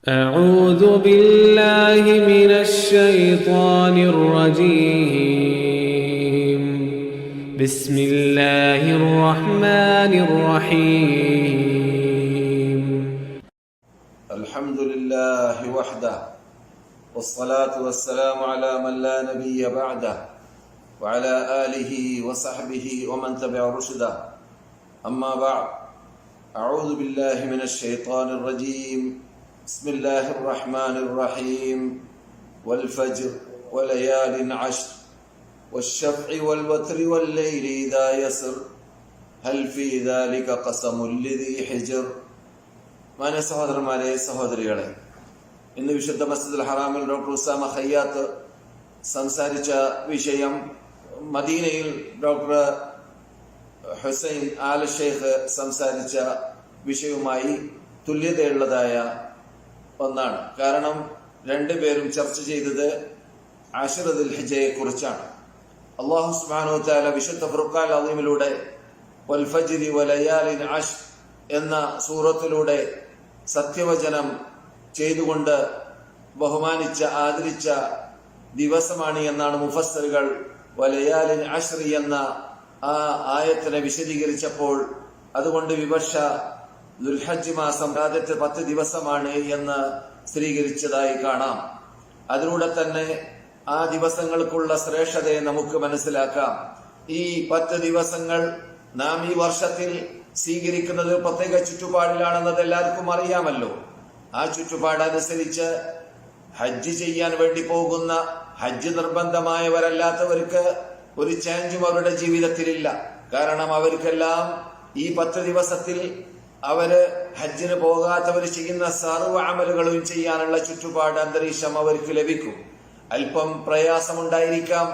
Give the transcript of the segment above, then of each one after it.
أعوذ بالله من الشيطان الرجيم بسم الله الرحمن الرحيم الحمد لله وحده والصلاة والسلام على من لا نبي بعده وعلى آله وصحبه ومن تبع رشده أما بعد أعوذ بالله من الشيطان الرجيم بسم الله الرحمن الرحيم والفجر وليال عشر والشفع والوتر والليل إذا يسر هل في ذلك قسم لذي حجر. മാന്യ സഹോദരന്മാരെ, സഹോദരികളെ, ഇന്ന് വിശുദ്ധ മസ്ജിദുൽ ഹറാമിൽ ഡോക്ടർ ഉസാമ ഖയ്യാത്ത് സംസാരിച്ച വിഷയം മദീനയിൽ ഡോക്ടർ ഹുസൈൻ ആൽ ഷെയ്ഖ് സംസാരിച്ച വിഷയവുമായി തുല്യതയുള്ളതായ ഒന്നാണ്. കാരണം രണ്ടുപേരും ചർച്ച ചെയ്തത് അശ്റ ദുൽ ഹിജ്ജയെ കുറിച്ചാണ്. അല്ലാഹു സുബ്ഹാനഹു വ തആല വിശുദ്ധ ഫുർഖാൻ അദീമിലൂടെ വൽ ഫജ്രി വലയാലിൻ അശ്ർ എന്ന സൂറത്തിലൂടെ സത്യവചനം ചെയ്തുകൊണ്ട് ബഹുമാനിച്ച ആദരിച്ച ദിവസമാണ് എന്നാണ് മുഫസ്സിറുകൾ വലയാലിൻ അശ്ർ എന്ന ആ ആയത്തിനെ വിശദീകരിച്ചപ്പോൾ അതുകൊണ്ട് വിവക്ഷ ദുൽഹജ്ജ് മാസം ആദ്യത്തെ 10 ദിവസമാണ് എന്ന് സ്ഥിരീകരിച്ചതായി കാണാം. അതിലൂടെ തന്നെ ആ ദിവസങ്ങൾക്കുള്ള ശ്രേഷ്ഠതയെ നമുക്ക് മനസ്സിലാക്കാം. ഈ 10 ദിവസങ്ങൾ നാം ഈ വർഷത്തിൽ സ്വീകരിക്കുന്നത് പ്രത്യേക ചുറ്റുപാടിലാണെന്നത് എല്ലാവർക്കും അറിയാമല്ലോ. ആ ചുറ്റുപാടനുസരിച്ച് ഹജ്ജ് ചെയ്യാൻ വേണ്ടി പോകുന്ന ഹജ്ജ് നിർബന്ധമായവരല്ലാത്തവർക്ക് ഒരു ചേഞ്ചും അവരുടെ ജീവിതത്തിലില്ല. കാരണം അവർക്കെല്ലാം ഈ 10 ദിവസത്തിൽ അവര് ഹജ്ജിന് പോകാത്തവർ ചെയ്യുന്ന സർവ്വ അമലുകളും ചെയ്യാനുള്ള ചുറ്റുപാട് അന്തരീക്ഷം അവർക്ക് ലഭിക്കും. അല്പം പ്രയാസമുണ്ടായിരിക്കാം.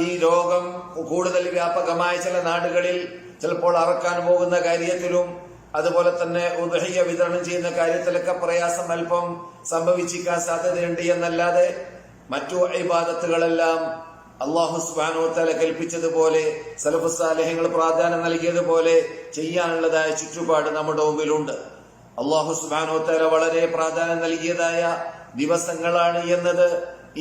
ഈ രോഗം കൂടുതൽ വ്യാപകമായ ചില നാടുകളിൽ ചിലപ്പോൾ അറക്കാൻ പോകുന്ന കാര്യത്തിലും അതുപോലെ തന്നെ ഉദ്ഹിയ വിതരണം ചെയ്യുന്ന കാര്യത്തിലൊക്കെ പ്രയാസം അല്പം സംഭവിച്ചിരിക്കാൻ സാധ്യതയുണ്ട് എന്നല്ലാതെ മറ്റു ഇബാദത്തുകളെല്ലാം അല്ലാഹു സുബ്ഹാനഹു വ തആല കൽപ്പിച്ചതുപോലെ സലഫുസ് സാലിഹ്യങ്ങൾ പ്രാധാന്യം നൽകിയതുപോലെ ചെയ്യാനുള്ളതായ ചുറ്റുപാട് നമ്മുടെ മുമ്പിലുണ്ട്. അല്ലാഹു സുബ്ഹാനഹു വ തആല വളരെ പ്രാധാന്യം നൽകിയതായ ദിവസങ്ങളാണ് എന്നത്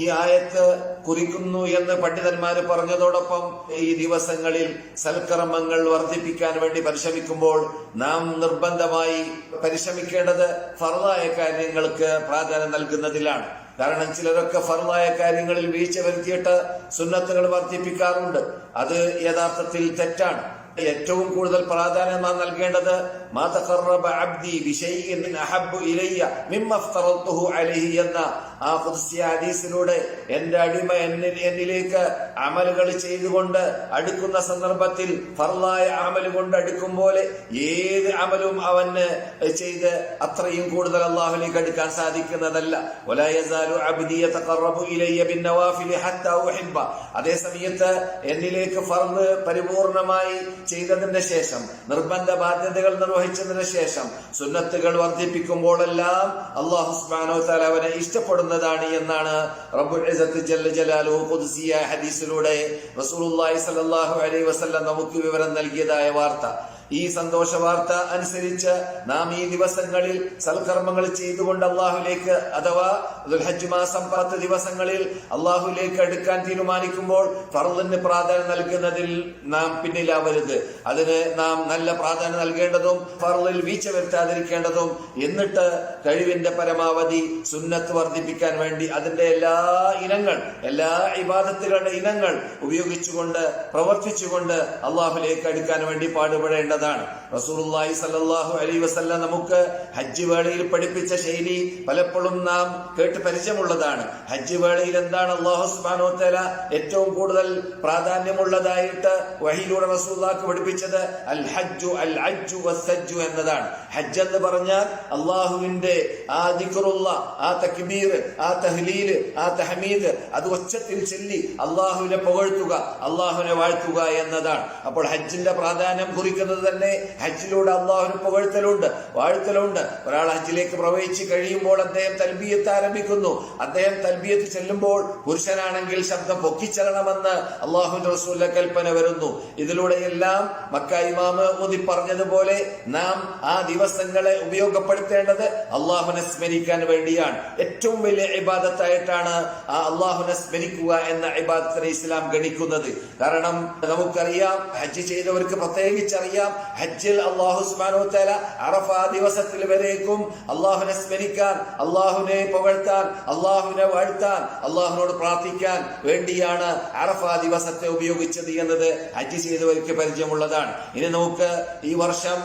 ഈ ആയത്ത് കുറിക്കുന്നു എന്ന് പണ്ഡിതന്മാര് പറഞ്ഞതോടൊപ്പം ഈ ദിവസങ്ങളിൽ സൽക്കർമ്മങ്ങൾ വർദ്ധിപ്പിക്കാൻ വേണ്ടി പരിശ്രമിക്കുമ്പോൾ നാം നിർബന്ധമായി പരിശ്രമിക്കേണ്ടത് ഫർളായ കാര്യങ്ങൾക്ക് പ്രാധാന്യം നൽകുന്നതിലാണ്. കാരണം ചിലരൊക്കെ ഫർളായ കാര്യങ്ങളിൽ വീഴ്ച വരുത്തിയിട്ട് സുന്നത്തുകൾ വർദ്ധിപ്പിക്കാറുണ്ട്. അത് യഥാർത്ഥത്തിൽ തെറ്റാണ്. ഏറ്റവും കൂടുതൽ പ്രാധാന്യം നാം നൽകേണ്ടത് മാ തഖറബ അബ്ദി ബിശൈഇൻ അഹബ്ബു ഇലയ്യ മിമ്മ അഫ്തറതുഹു അലൈഹി എന്ന ആ ഖുദ്സിയ ഹദീസിലൂടെ എന്റെ അടിമ എന്നിലേക്ക് അമലുകൾ ചെയ്തുകൊണ്ട് അടുക്കുന്ന സന്ദർഭത്തിൽ ഫർളായ അമൽ കൊണ്ട് അടുക്കും പോലെ ഏത് അമലും അവന് ചെയ്ത് അത്രയും കൂടുതൽ അല്ലാഹുവിലേക്ക് അടുക്കാൻ സാധിക്കുന്നതല്ല. വലാ യസാലു അബ്ദി യതഖറബു ഇലയ്യ ബിന്നവാഫിലി ഹത്താ ഉഹിബ്ബ. അതേ സമയത്ത് എന്നിലേക്ക് ഫർള് പരിപൂർണമായി ചെയ്തതിന്റെ ശേഷം, നിർബന്ധ ബാധ്യതകൾ നിർവഹിച്ചതിന് ശേഷം സുന്നത്തുകൾ വർദ്ധിപ്പിക്കുമ്പോഴെല്ലാം അല്ലാഹു സുബ്ഹാനഹു വ തആല അവനെ ഇഷ്ടപ്പെടുന്നതാണ് എന്നാണ് റബ്ബുൽ ഇസ്സത്ത് ജല്ല ജലാലുഹു ഖുദ്സിയ ഹദീസിലൂടെ റസൂലുള്ളാഹി സ്വല്ലല്ലാഹു അലൈഹി വസല്ലം നമുക്ക് വിവരം നൽകിയതായ വാർത്ത. ഈ സന്തോഷ വാർത്ത അനുസരിച്ച് നാം ഈ ദിവസങ്ങളിൽ സൽക്കർമ്മങ്ങൾ ചെയ്തുകൊണ്ട് അള്ളാഹുലേക്ക് അഥവാ ദുൽഹജ്ജ് മാസം 10 ദിവസങ്ങളിൽ അള്ളാഹുലേക്ക് അടുക്കാൻ തീരുമാനിക്കുമ്പോൾ ഫർളിന് പ്രാധാന്യം നൽകുന്നതിൽ നാം പിന്നിലാവരുത്. അതിന് നാം നല്ല പ്രാധാന്യം നൽകേണ്ടതും ഫർളിൽ വീഴ്ച വരുത്താതിരിക്കേണ്ടതും, എന്നിട്ട് കഴിവിന്റെ പരമാവധി സുന്നത്ത് വർദ്ധിപ്പിക്കാൻ വേണ്ടി അതിന്റെ എല്ലാ ഇബാദത്തുകളുടെ ഇനങ്ങൾ ഉപയോഗിച്ചുകൊണ്ട് പ്രവർത്തിച്ചുകൊണ്ട് അള്ളാഹുലേക്ക് അടുക്കാൻ വേണ്ടി പാടുപെടേണ്ടത് റസൂലുള്ളാഹി സ്വല്ലല്ലാഹു അലൈഹി വസല്ലം നമുക്ക് ഹജ്ജ് വേളയിൽ പഠിപ്പിച്ച ശൈലി പലപ്പോഴും നാം കേട്ട് പരിചയമുള്ളതാണ്. ഹജ്ജ് വേളയിൽ എന്താണ് അല്ലാഹു സുബ്ഹാനഹു വ തആല ഏറ്റവും കൂടുതൽ പ്രാധാന്യമുള്ളതായിട്ട് വഹീയിലൂടെ റസൂലുള്ളാഹിക്ക് പഠിപ്പിച്ചത് അൽ ഹജ്ജു വസ്സജ്ജു എന്നതാണ്. ഹജ്ജ് എന്ന് പറഞ്ഞാൽ അല്ലാഹുവിന്റെ ആ ദിക്റുള്ള, ആ തക്ബീർ, ആ തഹ്ലീൽ, ആ തഹ്മീദ് അത് ഉച്ചത്തിൽ ചൊല്ലി അല്ലാഹുവിനെ പുകഴ്ത്തുക, അല്ലാഹുവിനെ വാഴ്ത്തുക എന്നതാണ്. അപ്പോൾ ഹജ്ജിന്റെ പ്രാധാന്യം കുറിക്കുന്നത് തന്നെ ഹജ്ജിലൂടെ അള്ളാഹുവിന് പുകഴ്ത്തലുണ്ട്, വാഴ്ത്തലുണ്ട്. ഒരാൾ ഹജ്ജിലേക്ക് പ്രവേശിച്ച് കഴിയുമ്പോൾ അദ്ദേഹം തൽബിയത്ത് ആരംഭിക്കുന്നു. അദ്ദേഹം തൽബിയത്ത് ചെല്ലുമ്പോൾ പുരുഷനാണെങ്കിൽ ശബ്ദം പൊക്കിച്ചെല്ലണമെന്ന് അള്ളാഹുവിന്റെ റസൂലിന്റെ കൽപ്പന വരുന്നു. ഇതിലൂടെയെല്ലാം മക്ക ഇമാമ് ഓതി പറഞ്ഞതുപോലെ നാം ആ ദിവസങ്ങളെ ഉപയോഗപ്പെടുത്തേണ്ടത് അള്ളാഹുവിനെ സ്മരിക്കാൻ വേണ്ടിയാണ്. ഏറ്റവും വലിയ ഇബാദത്തായിട്ടാണ് ആ അള്ളാഹുവിനെ സ്മരിക്കുക എന്ന ഇബാദത്തിനെ ഇസ്ലാം ഗണിക്കുന്നത്. കാരണം നമുക്കറിയാം, ഹജ്ജ് ചെയ്തവർക്ക് പ്രത്യേകിച്ചറിയാം, ഹജ്ജിൽ അള്ളാഹു സുബ്ഹാനഹു വ തആല അറഫ ദിവസത്തിൽ വരേക്കും അള്ളാഹുവിനെ സ്മരിക്കാൻ, അള്ളാഹുവിനെ പുകഴ്ത്താൻ, അള്ളാഹുവിനെ വാഴ്ത്താൻ, അള്ളാഹുവിനോട് പ്രാർത്ഥിക്കാൻ വേണ്ടിയാണ് അറഫ ദിവസത്തെ ഉപയോഗിച്ചത് എന്നത് ഹജ്ജ് ചെയ്തവർക്ക് പരിചയമുള്ളതാണ്. ഇനി നമുക്ക് ഈ വർഷം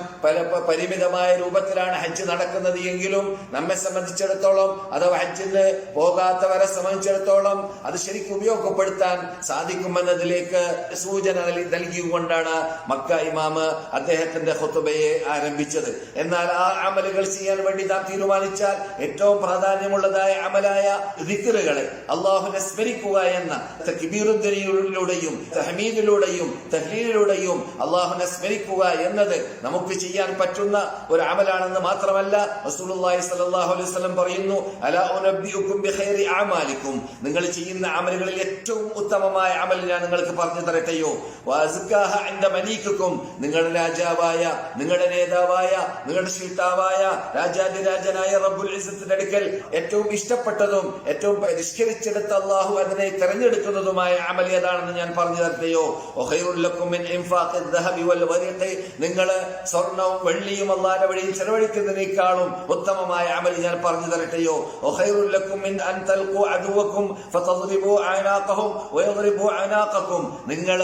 പരിമിതമായ രൂപത്തിലാണ് ഹജ്ജ് നടക്കുന്നത് എങ്കിലും നമ്മെ സംബന്ധിച്ചിടത്തോളം അഥവാ ഹജ്ജിന് പോകാത്തവരെ സംബന്ധിച്ചിടത്തോളം അത് ശരിക്കും ഉപയോഗപ്പെടുത്താൻ സാധിക്കുമെന്നതിലേക്ക് സൂചന നൽകിക്കൊണ്ടാണ് മക്ക ഇമാമ് അദ്ദേഹത്തിന്റെ ഖുതുബയെ ആരംഭിച്ചത്. എന്നാൽ ആ അമലുകൾ ചെയ്യാൻ വേണ്ടി നാം തീരുമാനിച്ചാൽ ഏറ്റവും പ്രാധാന്യമുള്ളതായ അമലായ ദിക്റുകളെ, അള്ളാഹുവിനെ സ്മരിക്കുക എന്ന തക്ബീറുദ്ദീനിലൂടെയും തഹ്മീദിലൂടെയും തഹ്ലീലിലൂടെയും അള്ളാഹുവിനെ സ്മരിക്കുക എന്നത് നമുക്ക് ചെയ്യാൻ പറ്റുന്ന ഒരു അമലാണെന്ന് മാത്രമല്ല, റസൂലുള്ളാഹി സ്വല്ലല്ലാഹു അലൈഹി വസല്ലം പറയുന്നു, അലാ ഉനബ്ബിഉകും ബിഖൈരി അഅമാലിക്കും, നിങ്ങൾ ചെയ്യുന്ന അമലുകളിൽ ഏറ്റവും ഉത്തമമായ അമൽ ഞാൻ നിങ്ങൾക്ക് പറഞ്ഞു തരട്ടെയോ, വഅസ്കാഹ ഇൻദ മലീകിക്കും, നിങ്ങളുടെ രാജാവായ, നിങ്ങളുടെ നേതാവായ, നിങ്ങളുടെ ശിൽത്താവായ രാജാതിരാജനായ റബ്ബുൽ ഇസ്സത്തിന്റെ അടുക്കൽ ഏറ്റവും ഇഷ്ടപ്പെട്ടതും ഏറ്റവും പരിഷ്കരിച്ചെടുത്ത അള്ളാഹു അതിനെ തെരഞ്ഞെടുക്കുന്നതുമായ അമൽ ഏതാണെന്ന് ഞാൻ പറഞ്ഞു തരട്ടെയോ, വഖൈറുൽ ലക്കും മിൻ ഇൻഫാഖിദ് ദഹബി വൽ വരിഖി, നിങ്ങൾ സ്വർണവും വെള്ളിയും അല്ലാഹുവിന്റെ വഴിയിൽ ചെലവഴിക്കുന്നതിനേക്കാളും ഉത്തമമായ അമൽ ഞാൻ പറഞ്ഞു തരട്ടെയോ, വഖൈറുൽ ലക്കും മിൻ അൻ തൽഖു അദുവക്കും ഫതദ്രിബു അനാഖഹും വയദ്രിബു അനാഖക്കും, നിങ്ങൾ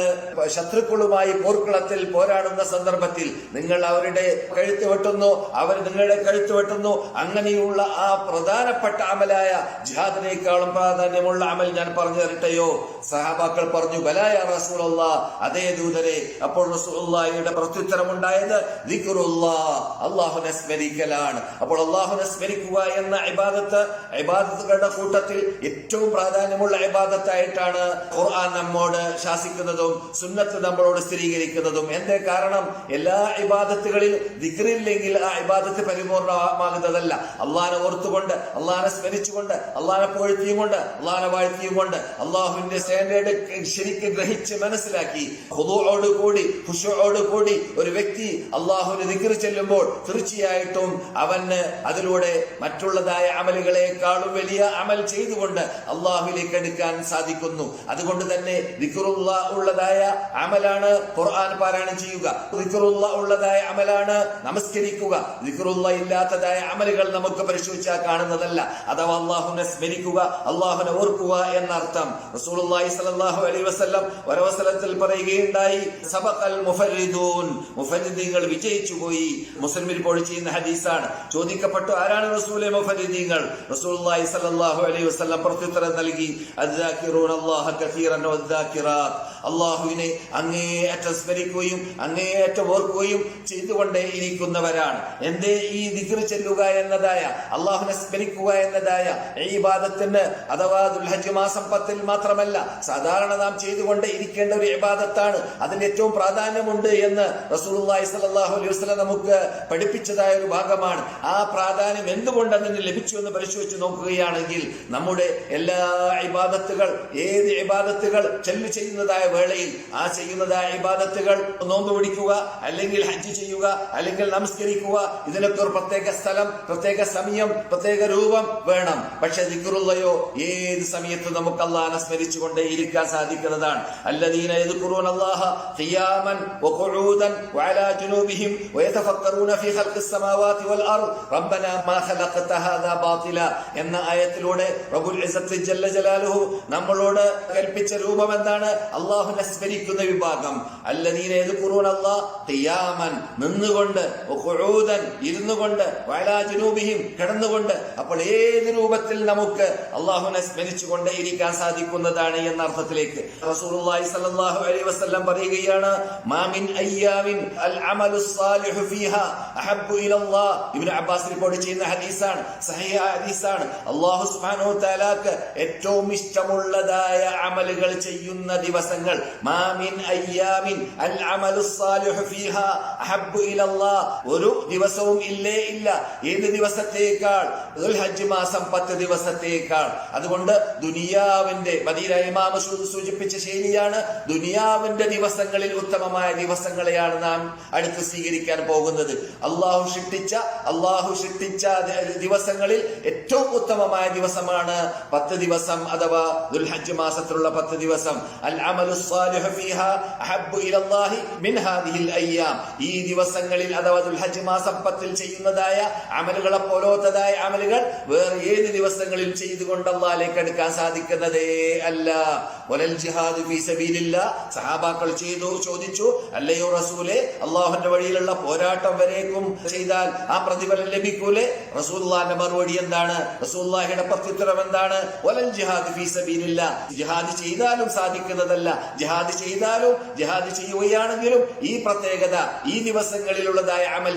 ശത്രുക്കളുമായി പോർക്കളത്തിൽ പോരാടുന്ന സന്ദർഭത്തിൽ നിങ്ങൾ അവരുടെ കഴുത്ത് വെട്ടുന്നു, അവർ നിങ്ങളുടെ കഴുത്ത് വെട്ടുന്നു. അങ്ങനെയുള്ള ആ പ്രധാനപ്പെട്ട അമലായ ജിഹാദിനേക്കാളും പ്രാധാന്യമുള്ള അമൽ ഞാൻ പറഞ്ഞു തരട്ടെയോ? സഹാബാക്കൾ പറഞ്ഞു, ബലാ യാ റസൂലല്ലാഹ്, അതേ ദൂതരെ. അപ്പോൾ റസൂലുള്ളാഹിയുടെ പ്രത്യുത്തരമുണ്ടായത് ദിക്റുല്ലാഹ്, അല്ലാഹുവിനെ സ്മരിക്കലാണ്. അപ്പോൾ അല്ലാഹുവിനെ സ്മരിക്കുക എന്ന ഇബാദത്തുകളുടെ കൂട്ടത്തിൽ ഏറ്റവും പ്രാധാന്യമുള്ള ഇബാദത്തായിട്ടാണ് ഖുർആൻ നമ്മോട് ശാസിക്കുന്നതും സുന്നത്ത് നമ്മളോട് സ്ഥിരീകരിക്കുന്നതും. എന്തേ കാരണം? എല്ലാ ഇബാദത്തുകളിലും ദിക്റില്ലെങ്കിൽ ആ ഇബാദത്ത് പരിപൂർണമാകുന്നതല്ല. അള്ളാഹനെ ഓർത്തുകൊണ്ട്, അള്ളാഹനെ സ്മരിച്ചുകൊണ്ട്, അള്ളാഹനെ പുകഴ്ത്തിയും കൊണ്ട്, അള്ളാഹനെ വാഴ്ത്തിയും കൊണ്ട്, അള്ളാഹുവിന്റെ സ്റ്റാൻഡേർഡ് ശരിക്കും ഗ്രഹിച്ച് മനസ്സിലാക്കി ഖുദൂഅോടുകൂടി ഖുശൂഅോടുകൂടി ഒരു വ്യക്തി അള്ളാഹുവിനെ ദിക്ർ ചെല്ലുമ്പോൾ തീർച്ചയായിട്ടും അവന് അതിലൂടെ മറ്റുള്ളതായ അമലുകളെക്കാളും വലിയ അമൽ ചെയ്തുകൊണ്ട് അള്ളാഹുവിലേക്ക് എടുക്കാൻ സാധിക്കുന്നു. അതുകൊണ്ട് തന്നെ ദിക്റുള്ള ഉള്ളതായ അമലാണ് ഖുർആൻ പാരായണം ചെയ്യുക, ദിക്റുള്ള ഉള്ളതായ അമലാണ് നമസ്കരിക്കുക. ദിക്റുള്ള ഇല്ലാത്തതായ അമലുകൾ നമുക്ക് പരിശോധിച്ചാൽ കാണുന്നതല്ല. അഥവാ അള്ളാഹുവിനെ സ്മരിക്കുക, അള്ളാഹുവിനെ ഓർക്കുക എന്നർത്ഥം. റസൂലുള്ളാഹി സ്വല്ലല്ലാഹു അലൈഹി വസല്ലം ഒരവസരത്തിൽ പറയുകയുണ്ടായി, സബഖൽ മുഫരിദൂൻ, മുഫരിദീങ്ങൾ വിജയിച്ചുപോയി. മുസ്ലിമിൽ പോയി ചെയ്യുന്ന ഹദീസാണ്. ചോദിക്കപ്പെട്ടു, ആരാണ് റസൂലെ മുഫരിദീങ്ങൾ? റസൂലുള്ളാഹി സ്വല്ലല്ലാഹു അലൈഹി വസല്ലം പ്രത്യുത്തരം നൽകി, അദ്ദാകിറൂനല്ലാഹ കസീറൻ വദ്ദാകിറാത്ത്, അള്ളാഹുവിനെ അങ്ങേയറ്റം സ്മരിക്കുകയും അങ്ങേയറ്റം ഓർക്കുകയും ചെയ്തുകൊണ്ടേ ഇരിക്കുന്നവരാണ്. എന്തേ ഈ ദിക്ർ ചെല്ലുക എന്നതായ, അള്ളാഹുവിനെ സ്മരിക്കുക എന്നതായ ഈ ഇബാദത്തിന് അഥവാ ദുൽഹജ്ജ് മാസം 10 മാത്രമല്ല, സാധാരണ നാം ചെയ്തുകൊണ്ടേ ഇരിക്കേണ്ട ഒരു ഇബാദത്താണ്. അതിന് ഏറ്റവും പ്രാധാന്യമുണ്ട് എന്ന് റസൂലുള്ളാഹി സ്വല്ലല്ലാഹു അലൈഹി വസല്ലം നമുക്ക് പഠിപ്പിച്ചതായ ഒരു ഭാഗമാണ്. ആ പ്രാധാന്യം എന്തുകൊണ്ട് അതിന് ലഭിച്ചു എന്ന് പരിശോധിച്ച് നോക്കുകയാണെങ്കിൽ നമ്മുടെ എല്ലാ ഇബാദത്തുകൾ, ഏത് ഇബാദത്തുകൾ ചെയ്യുന്നതായ വേളയിൽ ആ ചെയ്യുന്നതായ ഇബാദത്തുകൾ, നോമ്പ് പിടിക്കുക, അല്ലെങ്കിൽ ഹജ്ജ് ചെയ്യുക, അല്ലെങ്കിൽ നമസ്കരിക്കുക, ഇതിനൊക്കെ ഒരു പ്രത്യേക സ്ഥലം, പ്രത്യേക സമയം, പ്രത്യേക രൂപം വേണം. പക്ഷെ ദിക്റുള്ളയോ ഏത് സമയത്തും നമുക്ക് അല്ലാഹനെ സ്മരിച്ചുകൊണ്ടേ ഇരിക്കാൻ സാധിക്കുന്നതാണ്. അല്ലദീന യദ്കുറൂനല്ലാഹ ഖിയാമൻ വഖുഊദൻ വഅലാ ജുനൂബിഹിം വയതഫക്കറൂന ഫീ ഖൽഖിസ് സമാവാതി വൽ അർദ് റബ്ബനാ മാ ഖലഖത ഹാദാ ബാതില എന്ന ആയത്തിലൂടെ റബ്ബുൽ ഇസ്സത്ത് ജല്ല ജലാലുഹു നമ്മളോട് കൽപ്പിച്ച രൂപം എന്താണ്? അല്ലാഹുവിനെ സ്മരിക്കുന്ന വിഭാഗം. അല്ലദീന യദ്കുറൂനല്ലാഹ ഖിയാമൻ, നിന്നുകൊണ്ട്, വഖുഊദൻ, ഇരുന്നുകൊണ്ട്, വഅലാ ജുനൂബിഹിം, കിടന്നുകൊണ്ട്. അപ്പോൾ ഏത് രൂപത്തിൽ നമുക്ക് അല്ലാഹുവിനെ സ്മരിച്ചുകൊണ്ട് ഇരിക്കാൻ സാധിക്കുന്നതാണ് എന്ന അർത്ഥത്തിലേക്ക് റസൂലുള്ളാഹി സ്വല്ലല്ലാഹു അലൈഹി വസല്ലം പറയുകയാണ്, മാ മിൻ അയ്യാമിൻ അൽ അമലു സ്സാലിഹു ഫീഹാ അഹബ്ബു ഇലല്ലാഹ്. ഇബ്നു അബ്ബാസ് റിപ്പോർട്ട് ചെയ്യുന്ന ഹദീസാണ്, സഹീഹ ഹദീസാണ്. അല്ലാഹു സുബ്ഹാനഹു വ തആലാക്ക് ഏറ്റവും ഇഷ്ടമുള്ളതായ അമലുകൾ ചെയ്യുന്ന ദിവസങ്ങൾ, മാ മിൻ അയ്യാമിൻ അൽ അമലു സ്സാലിഹു ഫീഹാ അഹബ്ബു ഇലല്ലാഹ്, ഒരു ദിവസവും ഇല്ലേ ഇല്ല ഏത് ദിവസത്തേക്കാൾ, ദുൽഹജ്ജ് മാസം 10 ദിവസത്തേക്കാൾ. അതുകൊണ്ട് ദുനിയാവിന്റെ, മദീന ഇമാം സൂചിപ്പിച്ച ശൈലിയാണ്, ദുനിയാവിന്റെ ദിവസങ്ങളിൽ ഉത്തമമായ ദിവസങ്ങളെയാണ് നാം അടുത്ത് സ്വീകരിക്കാൻ പോകുന്നത്. അള്ളാഹു സൃഷ്ടിച്ച ദിവസങ്ങളിൽ ഏറ്റവും ഉത്തമമായ ദിവസമാണ് 10 ദിവസം അഥവാ ദുൽഹജ്ജ് മാസത്തിലുള്ള 10 ദിവസം. അൽ അമലു സ്വാലിഹു ഫീഹാ അഹബ്ബു ഇലല്ലാഹി മിൻ ഹാദിഹിൽ അയ്യാം. ഈ ദിവസങ്ങളിൽ അഥവാ ദുൽഹജ്ജ് മാസം 10 ചെയ്യുന്നതായ അമലുകളെ പോലത്തതായ അമലുകൾ വേറെ ഏത് ദിവസങ്ങളിൽ ചെയ്തുകൊണ്ട് അല്ലാഹുവിലേക്ക് അടുക്കാൻ സാധിക്കുന്നതേ അല്ല. വലൽ ജിഹാദു ഫീ സബീലില്ലാഹ്, സഹാബാക്കൾ ചോദിച്ചു, അല്ലയോ റസൂലേ, അള്ളാഹുവിന്റെ വഴിയിലുള്ള പോരാട്ടം വരേക്കും ചെയ്താൽ ആ പ്രതിഫലം ലഭിക്കൂലേ? റസൂലുള്ളാഹിന്റെ മറുപടി എന്താണ്? റസൂലുള്ളാഹിയുടെ പ്രത്യുത്തരം എന്താണ്? വലൽ ജിഹാദു ഫീ സബീലില്ലാഹ്, ജിഹാദ് ചെയ്താലും സാധിക്കുന്നതല്ല, ജിഹാദ് ചെയ്യുകയാണെങ്കിലും ഈ പ്രത്യേകത, ഈ ദിവസങ്ങളിലുള്ളതായ അമൽ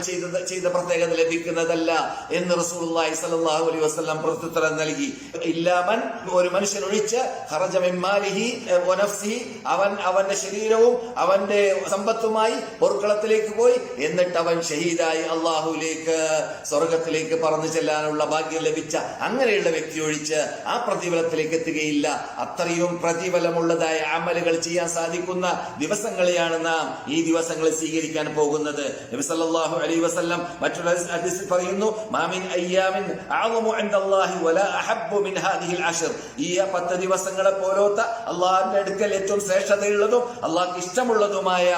ചെയ്ത പ്രത്യേകത ലഭിക്കുന്നതല്ല എന്ന് റസൂലുള്ളാഹി സ്വല്ലല്ലാഹു അലൈഹി വസല്ലം പ്രത്യുത്തരം നൽകി. ഇല്ലാമൻ, ഒരു മനുഷ്യൻ ഒഴിച്ച്, ഖറജ മിൻ മാലിഹി വ നഫ്സിഹി, അവന്റെ ശരീരവും അവന്റെ സമ്പത്തുമായി പോർക്കളത്തിലേക്ക് പോയി, എന്നിട്ട് അവൻ ഷഹീദായി അള്ളാഹുവിലേക്ക്, സ്വർഗത്തിലേക്ക് പറന്നു ചെല്ലാനുള്ള ഭാഗ്യം ലഭിച്ച അങ്ങനെയുള്ള വ്യക്തി ഒഴിച്ച് ആ പ്രതിഫലത്തിലേക്ക് എത്തുകയില്ല. അത്രയും പ്രതിഫലമുള്ളതായ അമലുകൾ ചെയ്യാൻ സാധിക്കുന്ന ദിവസങ്ങളെയാണ് നാം ഈ ദിവസങ്ങളിൽ സ്വീകരിക്കാൻ പോകുന്നത്. നബി സല്ലല്ലാഹു അലൈഹി വസല്ലം മറ്റൊരു ഹദീസിൽ പറയുന്നു, മാമിൻ അയ്യാമിൻ അഅ്ളമു ഇൻദല്ലാഹി വലാ അഹബ്ബു മിൻ ഹാദിഹിൽ അശ്ർ. ഈ 10 ദിവസങ്ങളെ പോലത്തെ അള്ളാഹുവിന്റെ അടുക്കൽ ഏറ്റവും ശ്രേഷ്ഠതയുള്ളതും അള്ളാഹ്ക്ക് ഇഷ്ടമുള്ളതുമായ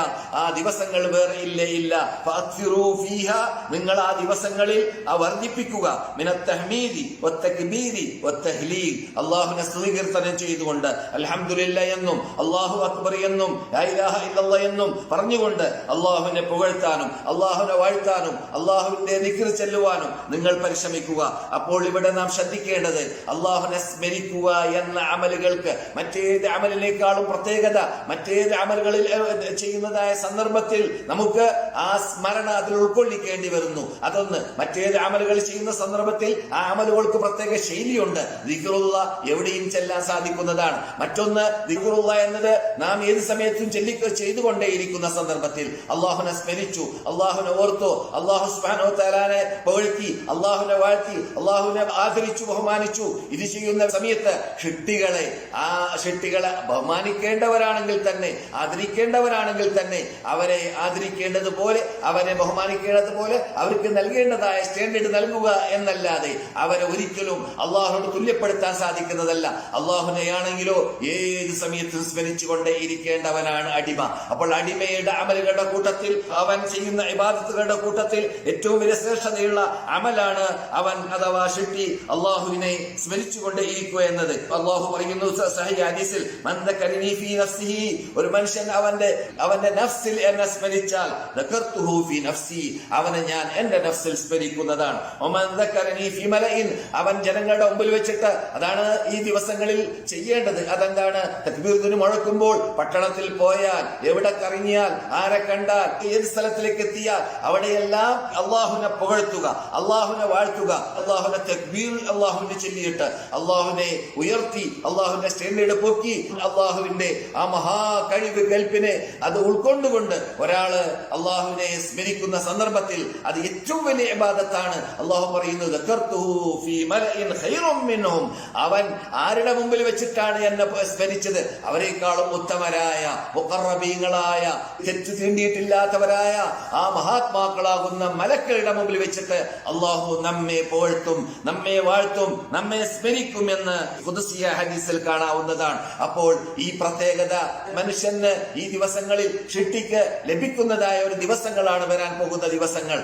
ആ ദിവസങ്ങൾ വേറെ ഇല്ല. ഫഅക്സിറൂ ഫീഹാ, നിങ്ങൾ ആ ദിവസങ്ങളിൽ വർദ്ധിപ്പിക്കുക, മിനത്ത് തഹ്മീദി വത്തക്ബീരി വത്തഹ്ലീൽ, അള്ളാഹുവിനെ സ്തുതികീർത്തനം ചെയ്തുകൊണ്ട് അൽഹംദുലില്ലാഹ് എന്നും അല്ലാഹു അക്ബർ എന്നും ലാ ഇലാഹ ഇല്ലല്ലാഹ് എന്നും പറഞ്ഞുകൊണ്ട് അള്ളാഹുവിനെ പുകഴ്ത്താനും അള്ളാഹുവിനെ വാഴ്ത്താനും അള്ളാഹുവിന്റെ ദിക്ർ ചൊല്ലുവാനും നിങ്ങൾ പരിശ്രമിക്കുക. അപ്പോൾ ഇവിടെ നാം ശ്രദ്ധിക്കേണ്ടത്, അള്ളാഹുവിനെ സ്മരിക്കുക എന്ന അമലുകൾക്ക് മറ്റേത് അമലിനേക്കാളും പ്രത്യേകത, മറ്റേത് അമലുകളിൽ ചെയ്യുന്നതായ സന്ദർഭത്തിൽ നമുക്ക് ആ സ്മരണ അതിൽ ഉൾക്കൊള്ളിക്കേണ്ടി വരുന്നു. അതൊന്ന്. മറ്റേത് അമലുകൾ ചെയ്യുന്ന സന്ദർഭത്തിൽ ആ അമലുകൾക്ക് പ്രത്യേക ശൈലിയുണ്ട്. ദിക്റുള്ള എവിടെയും ചെല്ലാൻ സാധിക്കുന്നതാണ്. മറ്റൊന്ന്, ദിക്റുള്ള എന്നത് നാം ഏത് സമയത്തും ചെയ്തുകൊണ്ടേയിരിക്കുന്ന സന്ദർഭത്തിൽ അള്ളാഹുനെ സ്മരിച്ചു, അള്ളാഹുനെ ഓർത്തു, അള്ളാഹു സുബ്ഹാനഹു വ തആലയെ പുകഴ്ത്തി, അള്ളാഹുനെ വാഴ്ത്തി, അള്ളാഹുനെ ആദരിച്ചു, ബഹുമാനിച്ചു. ഇത് ചെയ്യുന്ന സമയത്ത് ഷിട്ടികളെ ബഹുമാനിക്കേണ്ടവരാണെങ്കിൽ തന്നെ, ആദരിക്കേണ്ടവരാണെങ്കിൽ തന്നെ അവരെ ആദരിക്കേണ്ടതുപോലെ, അവരെ ബഹുമാനിക്കേണ്ടതുപോലെ അവർക്ക് നൽകേണ്ടതായ സ്റ്റാൻഡേർഡ് നൽകുക എന്നല്ലാതെ അവരെ ഒരിക്കലും അള്ളാഹുനോട് തുല്യപ്പെടുത്താൻ സാധിക്കുന്നതല്ല. അള്ളാഹുനെയാണെങ്കിലോ ഏത് സമയത്തും സ്മരിച്ചുകൊണ്ടേ ഇരിക്കേണ്ടവനാണ് അടിമ. അപ്പോൾ അടിമയുടെ അമലുകളുടെ കൂട്ടത്തിൽ, അവൻ ചെയ്യുന്ന ഇബാദത്തുകളുടെ കൂട്ടത്തിൽ ഏറ്റവും വലിയ ശ്രേഷ്ഠതയുള്ള അമലാണ് അവൻ അഥവാ ഷിട്ടി അള്ളാഹുവിനെ സ്മരിച്ചുകൊണ്ടേ ഇരിക്കുക എന്നത്. അള്ളാഹു പറയുന്നു സഹീഹ് ഹദീസിൽ, മൻ ദക്കറനി ഫീ നഫ്സിഹി, ഒരു മനുഷ്യൻ അവന്റെ നഫ്സിൽ എന്നെ സ്മരിച്ചാൽ ദക്കർതുഹു ഫീ നഫ്സി, അവനെ ഞാൻ എന്റെ നഫ്സിൽ സ്മരിക്കുന്നതാണ്. വമൻ ദക്കറനി ഫീ മലഇൻ, അവൻ ജനങ്ങളുടെ മുമ്പിൽ വെച്ചിട്ട്, അതാണ് ഈ ദിവസങ്ങളിൽ ചെയ്യേണ്ടത്. അതെന്താണ്? തക്ബീർ മുഴക്കുമ്പോൾ, പട്ടണത്തിൽ പോയാൽ, എവിടെ കറങ്ങിയാൽ, ആരെ കണ്ടാൽ, ഏത് സ്ഥലത്തിലേക്ക് എത്തിയാൽ അവിടെയെല്ലാം അള്ളാഹുവിനെ പുകഴ്ത്തുക, അള്ളാഹുവിനെ വാഴ്ത്തുക, അള്ളാഹുവിനെ തക്ബീർ അള്ളാഹുവിനെ ചൊല്ലിയിട്ട് അള്ളാഹുവിനെ ഉയർത്തി, അള്ളാഹുവിന്റെ സ്റ്റാൻഡേർഡ് പൊക്കി, അള്ളാഹുവിന്റെ ആ മഹാ കഴിവ് കൽപ്പിനെ അത് ഉൾക്കൊണ്ടുകൊണ്ട് ഒരാള് അള്ളാഹുവിനെ സ്മരിക്കുന്ന സന്ദർഭത്തിൽ അത് ഏറ്റവും വലിയ ഇബാദത്താണ്. അള്ളാഹു പറയുന്നു, ദക്കർതുഹു ഫീ മലഇൻ ഖൈറും മിൻഹും, അവൻ ആരുടെ മുമ്പിൽ വെച്ചിട്ടാണ് എന്നെ സ്മരിച്ചത്? അവരെക്കാളും ഉത്തമരായ, മുഖറബീങ്ങളായ, തെറ്റ് തീണ്ടിയിട്ടില്ലാത്തവരായ ആ മഹാത്മാക്കളാകുന്ന മലക്കളുടെ മുമ്പിൽ വെച്ചിട്ട് അള്ളാഹു നമ്മെ പുകഴ്ത്തും, നമ്മെ വാഴ്ത്തും, നമ്മെ സ്മരിക്കും എന്ന് ഖുദ്സിയ ഹദീസിൽ കാണാവുന്നതാണ്. അപ്പോൾ ഈ പ്രത്യേകത മനുഷ്യന് ഈ ദിവസങ്ങളിൽ ഷിട്ടിക്ക് ലഭിക്കുന്നതായ ഒരു ദിവസങ്ങളാണ് വരാൻ പോകുന്ന ദിവസങ്ങൾ.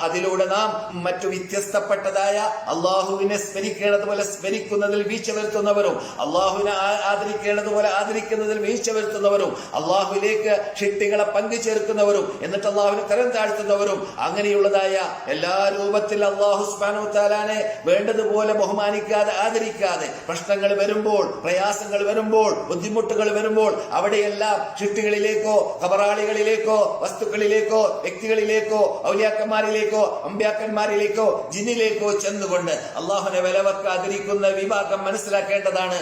അതിലൂടെ നാം മറ്റു വ്യത്യസ്തപ്പെട്ടതായ അള്ളാഹുവിനെ സ്മരിക്കേണ്ടതുപോലെ സ്മരിക്കുന്നതിൽ വീഴ്ച വരുത്തുന്നവരും, അള്ളാഹുവിനെ ആദരിക്കേണ്ടതുപോലെ ആദരിക്കുന്നതിൽ വീഴ്ച വരുത്തുന്നവരും, അള്ളാഹുവിലേക്ക് ഷിട്ടികളെ പങ്കുചേർക്കുന്നവരും, എന്നിട്ട് അള്ളാഹുവിനെ തരം താഴ്ത്തുന്നവരും, അങ്ങനെയുള്ളതായ എല്ലാ രൂപത്തിൽ അള്ളാഹു സുബ്ഹാനഹു വ തആലയെ വേണ്ടതുപോലെ ബഹുമാനിക്കാതെ ആദരിക്കാതെ, പ്രശ്നങ്ങൾ വരുമ്പോൾ, പ്രയാസങ്ങൾ വരുമ്പോൾ, ബുദ്ധിമുട്ടുകൾ വരുമ്പോൾ അവിടെയെല്ലാം ഷിട്ടികളിലേക്കോ ഖബറാളികളിലേക്കോ വസ്തുക്കളിലേക്കോ വ്യക്തികളിലേക്കോ ഔലിയാക്കന്മാരിലേക്കോ അമ്പ്യാക്കന്മാരിലേക്കോ ജിന്നിലേക്കോ ചെന്നുകൊണ്ട് അള്ളാഹുവിനെ വിലവെക്കാതിരിക്കുന്ന വിഭാഗം മനസ്സിലാക്കേണ്ടതാണ്.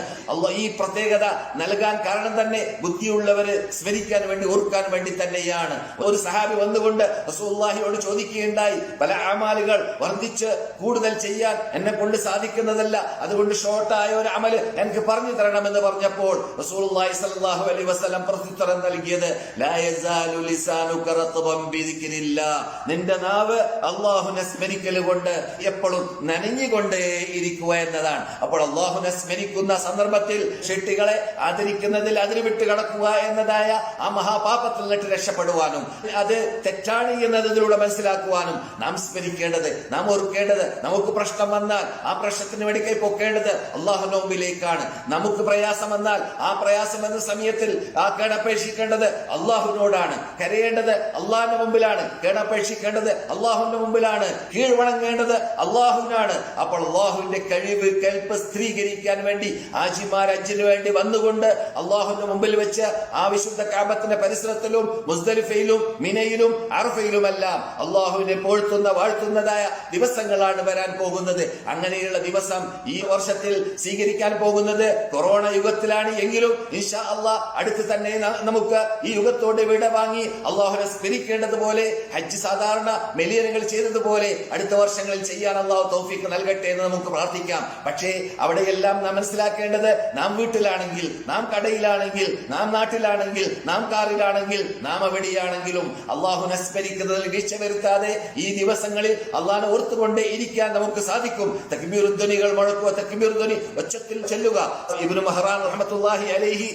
ഈ പ്രത്യേകത നൽകാൻ കാരണം തന്നെ ബുദ്ധിയുള്ളവര് സ്മരിക്കാൻ വേണ്ടി, ഓർക്കാൻ വേണ്ടി തന്നെയാണ്. ഒരു സഹാബി വന്നുകൊണ്ട് റസൂലുള്ളാഹിയോട് ചോദിക്കുകയുണ്ടായി, പല അമാലുകൾ വർദ്ധിച്ച് കൂടുതൽ ചെയ്യാൻ എന്നെ കൊണ്ട് സാധിക്കുന്നതല്ല, അതുകൊണ്ട് ഷോർട്ടായ ഒരു അമല് എനിക്ക് പറഞ്ഞു തരണമെന്ന് പറഞ്ഞപ്പോൾ റസൂലുള്ളാഹി സ്വല്ലല്ലാഹു അലൈഹി വസല്ലം പ്രത്യുത്തരം നൽകിയത്, ലാ യസാലു ലിസാനുക റത്ബൻ ബിദിക്രില്ലാഹ്, നിന്റെ നാവ് അല്ലാഹുവിനെ സ്മരിക്കൽ കൊണ്ട് എപ്പോഴും നനഞ്ഞുകൊണ്ടേ ഇരിക്കുക എന്നതാണ്. അപ്പോൾ അല്ലാഹുവിനെ സ്മരിക്കുന്ന സന്ദർഭത്തിൽ ഷിട്ടികളെ ആദരിക്കുന്നതിൽ അതിര് വിട്ട് കടക്കുക എന്നതായ ആ മഹാപാപത്തിൽ നിന്നിട്ട് രക്ഷപ്പെടുവാനും അത് തെറ്റാണ് എന്നതിലൂടെ മനസ്സിലാക്കുവാനും നാം സ്മരിക്കേണ്ടത്, നാം ഓർക്കേണ്ടത്, നമുക്ക് പ്രശ്നം വന്നാൽ ആ പ്രശ്നത്തിന് വേണ്ടി കൈ പൊക്കേണ്ടത് അല്ലാഹുവിന്റെ മുമ്പിലേക്കാണ്. നമുക്ക് പ്രയാസം വന്നാൽ ആ പ്രയാസം എന്ന സമയത്തിൽ ആ കേടപേക്ഷിക്കേണ്ടത് അല്ലാഹുവിനോടാണ്. കരയേണ്ടത് അള്ളാഹിന്റെ മുമ്പിലാണ്, കേടപേക്ഷിക്കേണ്ടത് അല്ലാഹുവിന്റെ മുമ്പിലാണ്, കീഴ്വണങ്ങേണ്ടത് അല്ലാഹുവിനാണ്. അപ്പോൾ അല്ലാഹുവിന്റെ കഴിവ് കൽപ്പ് സ്ത്രീകരിക്കാൻ വേണ്ടി ഹാജിമാർ ഹജ്ജിന് വേണ്ടി വന്നുകൊണ്ട് അല്ലാഹുവിന്റെ മുമ്പിൽ വെച്ച് ആ വിശുദ്ധ കഅബത്തിന്റെ പരിസരത്തിലും മുസ്ദലിഫയിലും മിനയിലും അറഫയിലുമെല്ലാം അല്ലാഹുവിനെ പോഴ്ത്തുന്ന വാഴ്ത്തുന്നതായ ദിവസങ്ങളാണ് വരാൻ പോകുന്നത്. അങ്ങനെയുള്ള ദിവസം ഈ വർഷത്തിൽ സ്വീകരിക്കാൻ പോകുന്നത് കൊറോണ യുഗത്തിലാണ് എങ്കിലും ഇൻഷാ അല്ലാഹ് അടുത്ത് തന്നെ നമുക്ക് ഈ യുഗത്തോട് വിട വാങ്ങി അല്ലാഹുവിനെ സ്മരിക്കേണ്ടതുപോലെ ഹജ്ജ് സാധാരണ മെലിയനുകൾ ചെയ്തതുപോലെ അടുത്ത വർഷങ്ങളിൽ ചെയ്യാൻ അല്ലാഹു തൗഫീഖ് നൽകട്ടെ എന്ന് നമുക്ക് പ്രാർത്ഥിക്കാം. പക്ഷേ അവിടെയെല്ലാം നാം മനസ്സിലാക്കേണ്ടത്, നാം വീട്ടിലാണെങ്കിൽ, നാം കടയിലാണെങ്കിൽ, നാം നാട്ടിലാണെങ്കിൽ, നാം കാറിലാണെങ്കിൽ, നാം എവിടെയാണെങ്കിലും അല്ലാഹുവിനെ സ്മരിക്കുന്നതിൽ വീഴ്ച വരുത്താതെ ഈ ദിവസങ്ങളിൽ അല്ലാഹുവിനെ ഓർത്തുകൊണ്ട് ഇരിക്കാൻ നമുക്ക് സാധിക്കും. തക്ബീർ ധ്വനികൾ മുഴക്കുക, തക്ബീർ ധ്വനി ഒച്ചത്തിൽ ചൊല്ലുക. ഇബ്നു മഹ്റാൻ റഹ്മത്തുള്ളാഹി അലൈഹി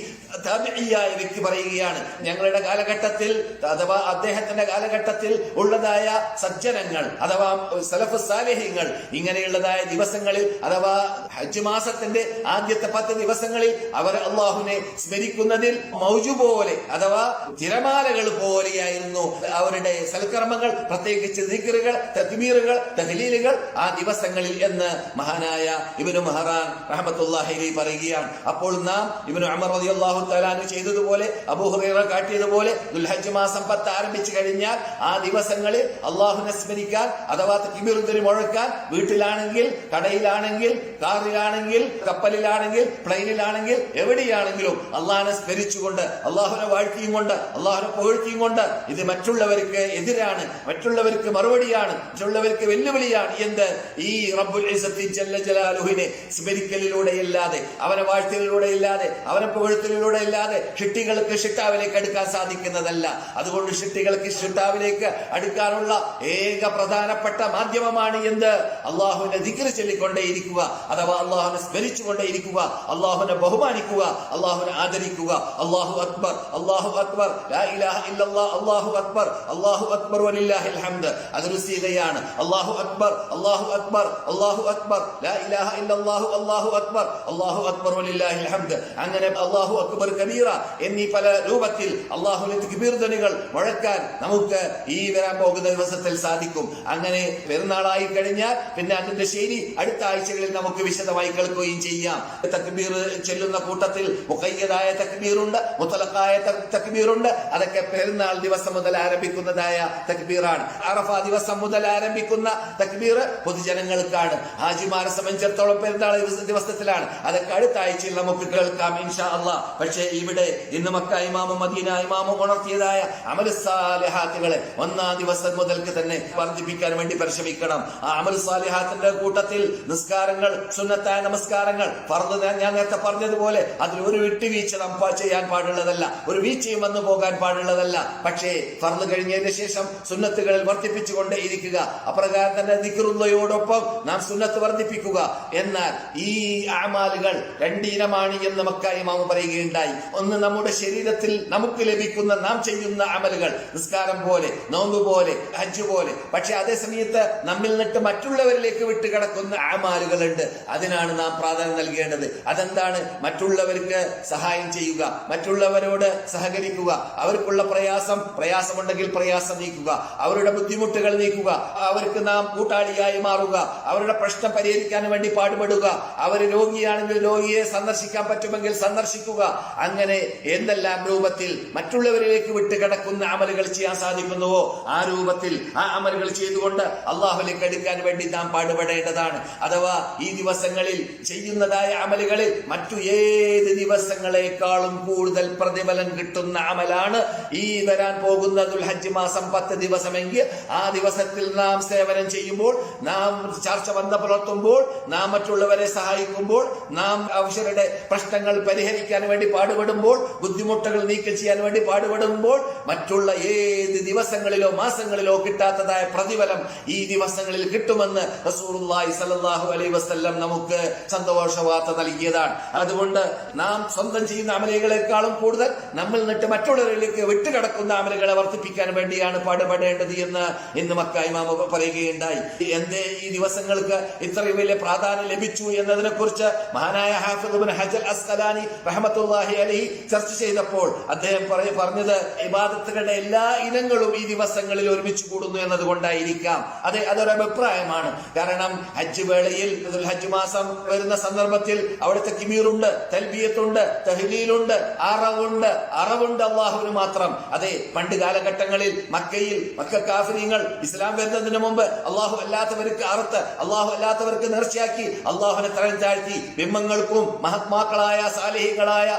താബിഈയായ വ്യക്തി പറയുകയാണ്, ഞങ്ങളുടെ കാലഘട്ടത്തിൽ അഥവാ അദ്ദേഹത്തിന്റെ കാലഘട്ടത്തിൽ ഉള്ളതായ സജ്ജനങ്ങൾ അഥവാ സലഫ് സാലിഹീങ്ങൾ ഇങ്ങനെയുള്ളതായ ദിവസങ്ങളിൽ അഥവാ ഹജ്ജ് മാസത്തിന്റെ ആദ്യത്തെ 10 ദിവസങ്ങളിൽ അവർ അല്ലാഹുവിനെ സ്മരിക്കുന്നതിൽ മൗജു പോലെ അഥവാ തിരമാലകൾ പോലെയായിരുന്നു അവരുടെ സൽക്കർമ്മങ്ങൾ, പ്രത്യേകിച്ച് ദിക്റുകൾ, തക്ബീറുകൾ, തഹ്ലീലുകൾ ആ ദിവസങ്ങളിൽ എന്ന് മഹാനായ ഇബ്നു മഹ്റാൻ റഹ്മത്തുള്ളാഹി അലൈഹി പറയുകയാണ്. അപ്പോൾ നാം ഇബ്നു ഉമർ റളിയല്ലാഹു തആല ചെയ്തതുപോലെ, അബൂ ഹുറൈറ കാട്ടിയതുപോലെ ദുൽഹജ്ജ് മാസം 10 ആരംഭിച്ചു കഴിഞ്ഞാൽ ആ ദിവസങ്ങളിൽ അല്ലാഹുവിനെ സ്മരിക്കാൻ അഥവാ തക്ബീർ ധ്വനി മുഴക്കാൻ വീട്ടിലാണെങ്കിൽ, കടയിലാണെങ്കിൽ, കാറിലാണെങ്കിൽ, കപ്പലിലാണെങ്കിൽ, പ്ലെയിനിലാണെങ്കിൽ, എവിടെയാണെങ്കിലും അള്ളാഹിനെ സ്മരിച്ചുകൊണ്ട് അള്ളാഹുവിനെ വാഴ്ത്തിയും കൊണ്ട് അള്ളാഹുവിനെ പുകഴ്ത്തിയും കൊണ്ട് ഇത് മറ്റുള്ളവർക്ക് എതിരാണ്, മറ്റുള്ളവർക്ക് മറുപടിയാണ്, മറ്റുള്ളവർക്ക് വെല്ലുവിളിയാണ് എന്ത് ഈ റബ്ബുൽ ഇസ്സത്തി ജല്ല ജലാലുഹിനെ സ്മരിക്കലിലൂടെയല്ലാതെ, അവനെ വാഴ്ത്തലിലൂടെയല്ലാതെ, അവനെ പുകഴ്ത്തലിലൂടെ അല്ലാതെ ഷിട്ടികൾക്ക് ഷിട്ടാവിലേക്ക് അടുക്കാൻ സാധിക്കുന്നതല്ല. അതുകൊണ്ട് ഷിട്ടികൾക്ക് ഷിട്ടാവിലേക്ക് അടുക്കാനുള്ള ഏക പ്രധാനപ്പെട്ട മാധ്യമമാണ് എന്ത്? അള്ളാഹുവിനെ ദിക്ർ ചൊല്ലിക്കൊണ്ടേയിരിക്കുക അഥവാ അള്ളാഹുവിനെ സ്മരിച്ചുകൊണ്ടേയിരിക്കുക, അള്ളാഹുവിനെ ബഹുമാനിക്കുക, അള്ളാഹുവിനെ ആദരിക്കുക. അല്ലാഹു അക്ബർ, അല്ലാഹു അക്ബർ, ലാ ഇലാഹ ഇല്ലല്ലാഹ്, അല്ലാഹു അക്ബർ, അല്ലാഹു അക്ബർ വലില്ലാഹിൽ ഹംദ്. അതൊരു സീഗയാണ്. അല്ലാഹു അക്ബർ, അല്ലാഹു അക്ബർ, അല്ലാഹു അക്ബർ, ലാ ഇലാഹ ഇല്ലല്ലാഹു, അല്ലാഹു അക്ബർ, അല്ലാഹു അക്ബർ വലില്ലാഹിൽ ഹംദ്. അങ്ങനെ അല്ലാഹു അക്ബർ കബീറ എന്നീ പല രൂപത്തിൽ അല്ലാഹുവിന്റെ തക്ബീർ ധ്വനികൾ മുഴക്കാൻ നമുക്ക് ഈ വരാൻ പോകുന്ന ദിവസത്തിൽ സാധിക്കും. അങ്ങനെ പെരുന്നാളായി കഴിഞ്ഞാൽ പിന്നെ അതിന്റെ ശൈലി അടുത്ത ആഴ്ചകളിൽ നമുക്ക് വിശദമായി കേൾക്കുകയും ചെയ്യാം. തക്ബീർ ചൊല്ലുന്ന കൂട്ടത്തിൽ മുഖയ്യദായ തക്ബീറുണ്ട്, മുത്തലഖായ തക്ബീറുണ്ട്. അതൊക്കെ പെരുന്നാൾ ദിവസം മുതൽ ആരംഭിക്കുന്നതായ തക്ബീറാണ്. അറഫ ദിവസം മുതൽ ആരംഭിക്കുന്ന തക്ബീർ പൊതുജനങ്ങൾക്കാണ്. ഹാജിമാരെ സംബന്ധിച്ചിടത്തോളം പെരുന്നാൾ ദിവസത്തിലാണ്. അതൊക്കെ അടുത്ത ആഴ്ചയിൽ നമുക്ക് കേൾക്കാം ഇൻഷാ അല്ലാഹ്. പക്ഷേ ഇവിടെ ഇന്ന് മക്ക ഇമാമും മദീന ഇമാമും ഉണർത്തിയതായ അമലു സാലിഹാത്തുകളെ 1-ാം ദിവസം മുതൽക്ക് തന്നെ വർദ്ധിപ്പിക്കാൻ വേണ്ടി പരിശ്രമിക്കണം. ആ അമലു സാലിഹാത്തിന്റെ കൂട്ടത്തിൽ നിസ്കാരങ്ങൾ, സുന്നത്തായ നമസ്കാരങ്ങൾ, ഫർദ് ഞാൻ നേരത്തെ പറഞ്ഞതുപോലെ അതിൽ ഒരു വിട്ടുവീഴ്ച നാം ചെയ്യാൻ പാടുള്ളതല്ല, ഒരു വീഴ്ചയും വന്നു പോകാൻ പാടുള്ളതല്ല. പക്ഷേ ഫർദ് കഴിഞ്ഞതിന് ശേഷം സുന്നത്തുകളിൽ വർദ്ധിപ്പിച്ചുകൊണ്ടേ ഇരിക്കുക. അപ്രകാരം തന്നെ ദിക്റുള്ളയോടൊപ്പം നാം സുന്നത്ത് വർദ്ധിപ്പിക്കുക. എന്നാൽ ഈ അമാലുകൾ 2 ഇനമാണ് എന്ന് മക്ക ഇമാം പറയുകയുണ്ടായി. ഒന്ന് നമ്മുടെ ശരീരത്തിൽ നമുക്ക് ലഭിക്കുന്ന നാം ചെയ്യുന്ന അമലുകൾ, നിസ്കാരം പോലെ, നോമ്പ് പോലെ, ഹജ്ജ് പോലെ. പക്ഷെ അതേ സമയത്ത് നമ്മിൽ നിന്നിട്ട് മറ്റുള്ളവരിലേക്ക് വിട്ടുകിടക്കുന്ന അമാലുകളുണ്ട്. അതിനാണ് നാം പ്രാധാന്യം നൽകേണ്ടത്. അതെന്താണ്? മറ്റുള്ളവർക്ക് സഹായം ചെയ്യുക, മറ്റുള്ളവരോട് സഹകരിക്കുക, അവർക്കുള്ള പ്രയാസമുണ്ടെങ്കിൽ പ്രയാസം നീക്കുക, അവരുടെ ബുദ്ധിമുട്ടുകൾ നീക്കുക, അവർക്ക് നാം കൂട്ടാളിയായി മാറുക, അവരുടെ പ്രശ്നം പരിഹരിക്കാൻ വേണ്ടി പാടുപെടുക, അവർ രോഗിയാണെങ്കിൽ രോഗിയെ സന്ദർശിക്കാൻ പറ്റുമെങ്കിൽ സന്ദർശിക്കുക. അങ്ങനെ എന്തെല്ലാം രൂപത്തിൽ മറ്റുള്ളവരിലേക്ക് വിട്ടുകിടക്കുന്ന അമലുകൾ ചെയ്യാൻ സാധിക്കുന്നുവോ ആ രൂപത്തിൽ ആ അമലുകൾ ചെയ്തുകൊണ്ട് അള്ളാഹുവിലേക്ക് അടുക്കാൻ വേണ്ടി നാം പാടുപെടേണ്ടതാണ്. അഥവാ ഈ ദിവസങ്ങളിൽ ചെയ്യുന്നതായ അമലുകളിൽ മറ്റു ഏത് ദിവസങ്ങളെക്കാളും കൂടുതൽ പ്രതിഫലം കിട്ടുന്ന അമലാണ് ഈ വരാൻ പോകുന്ന പോകുന്ന ദുൽഹജ്ജ് മാസം 10 ദിവസമെങ്കിൽ ആ ദിവസത്തിൽ നാം സേവനം ചെയ്യുമ്പോൾ, നാം ചർച്ച ബന്ധ പുലർത്തുമ്പോൾ, നാം മറ്റുള്ളവരെ സഹായിക്കുമ്പോൾ, നാം അവരുടെ പ്രശ്നങ്ങൾ പരിഹരിക്കാൻ വേണ്ടി പാടുപെടുമ്പോൾ, ബുദ്ധിമുട്ടുകൾ നീക്കം ചെയ്യാൻ വേണ്ടി പാടുപെടുമ്പോൾ, മറ്റുള്ള ഏത് ദിവസങ്ങളിലോ മാസങ്ങളിലോ കിട്ടാത്തതായ പ്രതിഫലം ഈ ദിവസങ്ങളിൽ കിട്ടുമെന്ന് റസൂലുള്ളാഹി സ്വല്ലല്ലാഹു അലൈഹി വസല്ലം നമുക്ക് സന്തോഷവാർത്ത നൽകിയതാണ്. അതുകൊണ്ട് നാം സ്വന്തം ചെയ്യുന്ന അമലുകളെക്കാളും കൂടുതൽ നമ്മിൽ നിന്നിട്ട് മറ്റുള്ളവരിലേക്ക് വിട്ടുകിടക്കുന്ന അമലുകളെ വർദ്ധിപ്പിക്കാൻ വേണ്ടിയാണ് പാടുപെടേണ്ടത് എന്ന് ഇന്ന് മക്ക ഇമാം പറയുകയുണ്ടായി. എന്തേ ഈ ദിവസങ്ങൾക്ക് ഇത്രയും വലിയ പ്രാധാന്യം ലഭിച്ചു എന്നതിനെ കുറിച്ച് മഹാനായ ഹാഫിദ് ഇബ്നു ഹജർ അസ്ഖലാനി റഹ്മത്തുള്ളാഹി അലൈഹി ചർച്ച ചെയ്തപ്പോൾ അദ്ദേഹം പറഞ്ഞത് ഇബാദത്തുകളുടെ എല്ലാ ഇനങ്ങളും ഈ ദിവസങ്ങളിൽ ഒരുമിച്ച് കൂടുന്നു എന്നതുകൊണ്ടായിരിക്കാം. അതൊരു അഭിപ്രായമാണ്. കാരണം ഹജ്ജ് വേളയിൽ ഹജ്ജ് മാസം വരുന്ന സന്ദർഭത്തിൽ അവിടുത്തെ കിമീറുണ്ട്, തൽബിയത്തുണ്ട്, തഹ്ലീലുണ്ട്, അറവുണ്ട് അള്ളാഹുവിന് മാത്രം. അതെ, പണ്ട് കാലഘട്ടങ്ങളിൽ മക്ക കാഫിരീങ്ങൾ ഇസ്ലാം വരുന്നതിന് മുമ്പ് അള്ളാഹു അല്ലാത്തവർക്ക് അറുത്ത്, അള്ളാഹു അല്ലാത്തവർക്ക് നേർച്ചയാക്കി, അള്ളാഹുവിനെ തരം താഴ്ത്തി ബിംബങ്ങൾക്കും മഹത്മാക്കളായ സാലിഹികളായ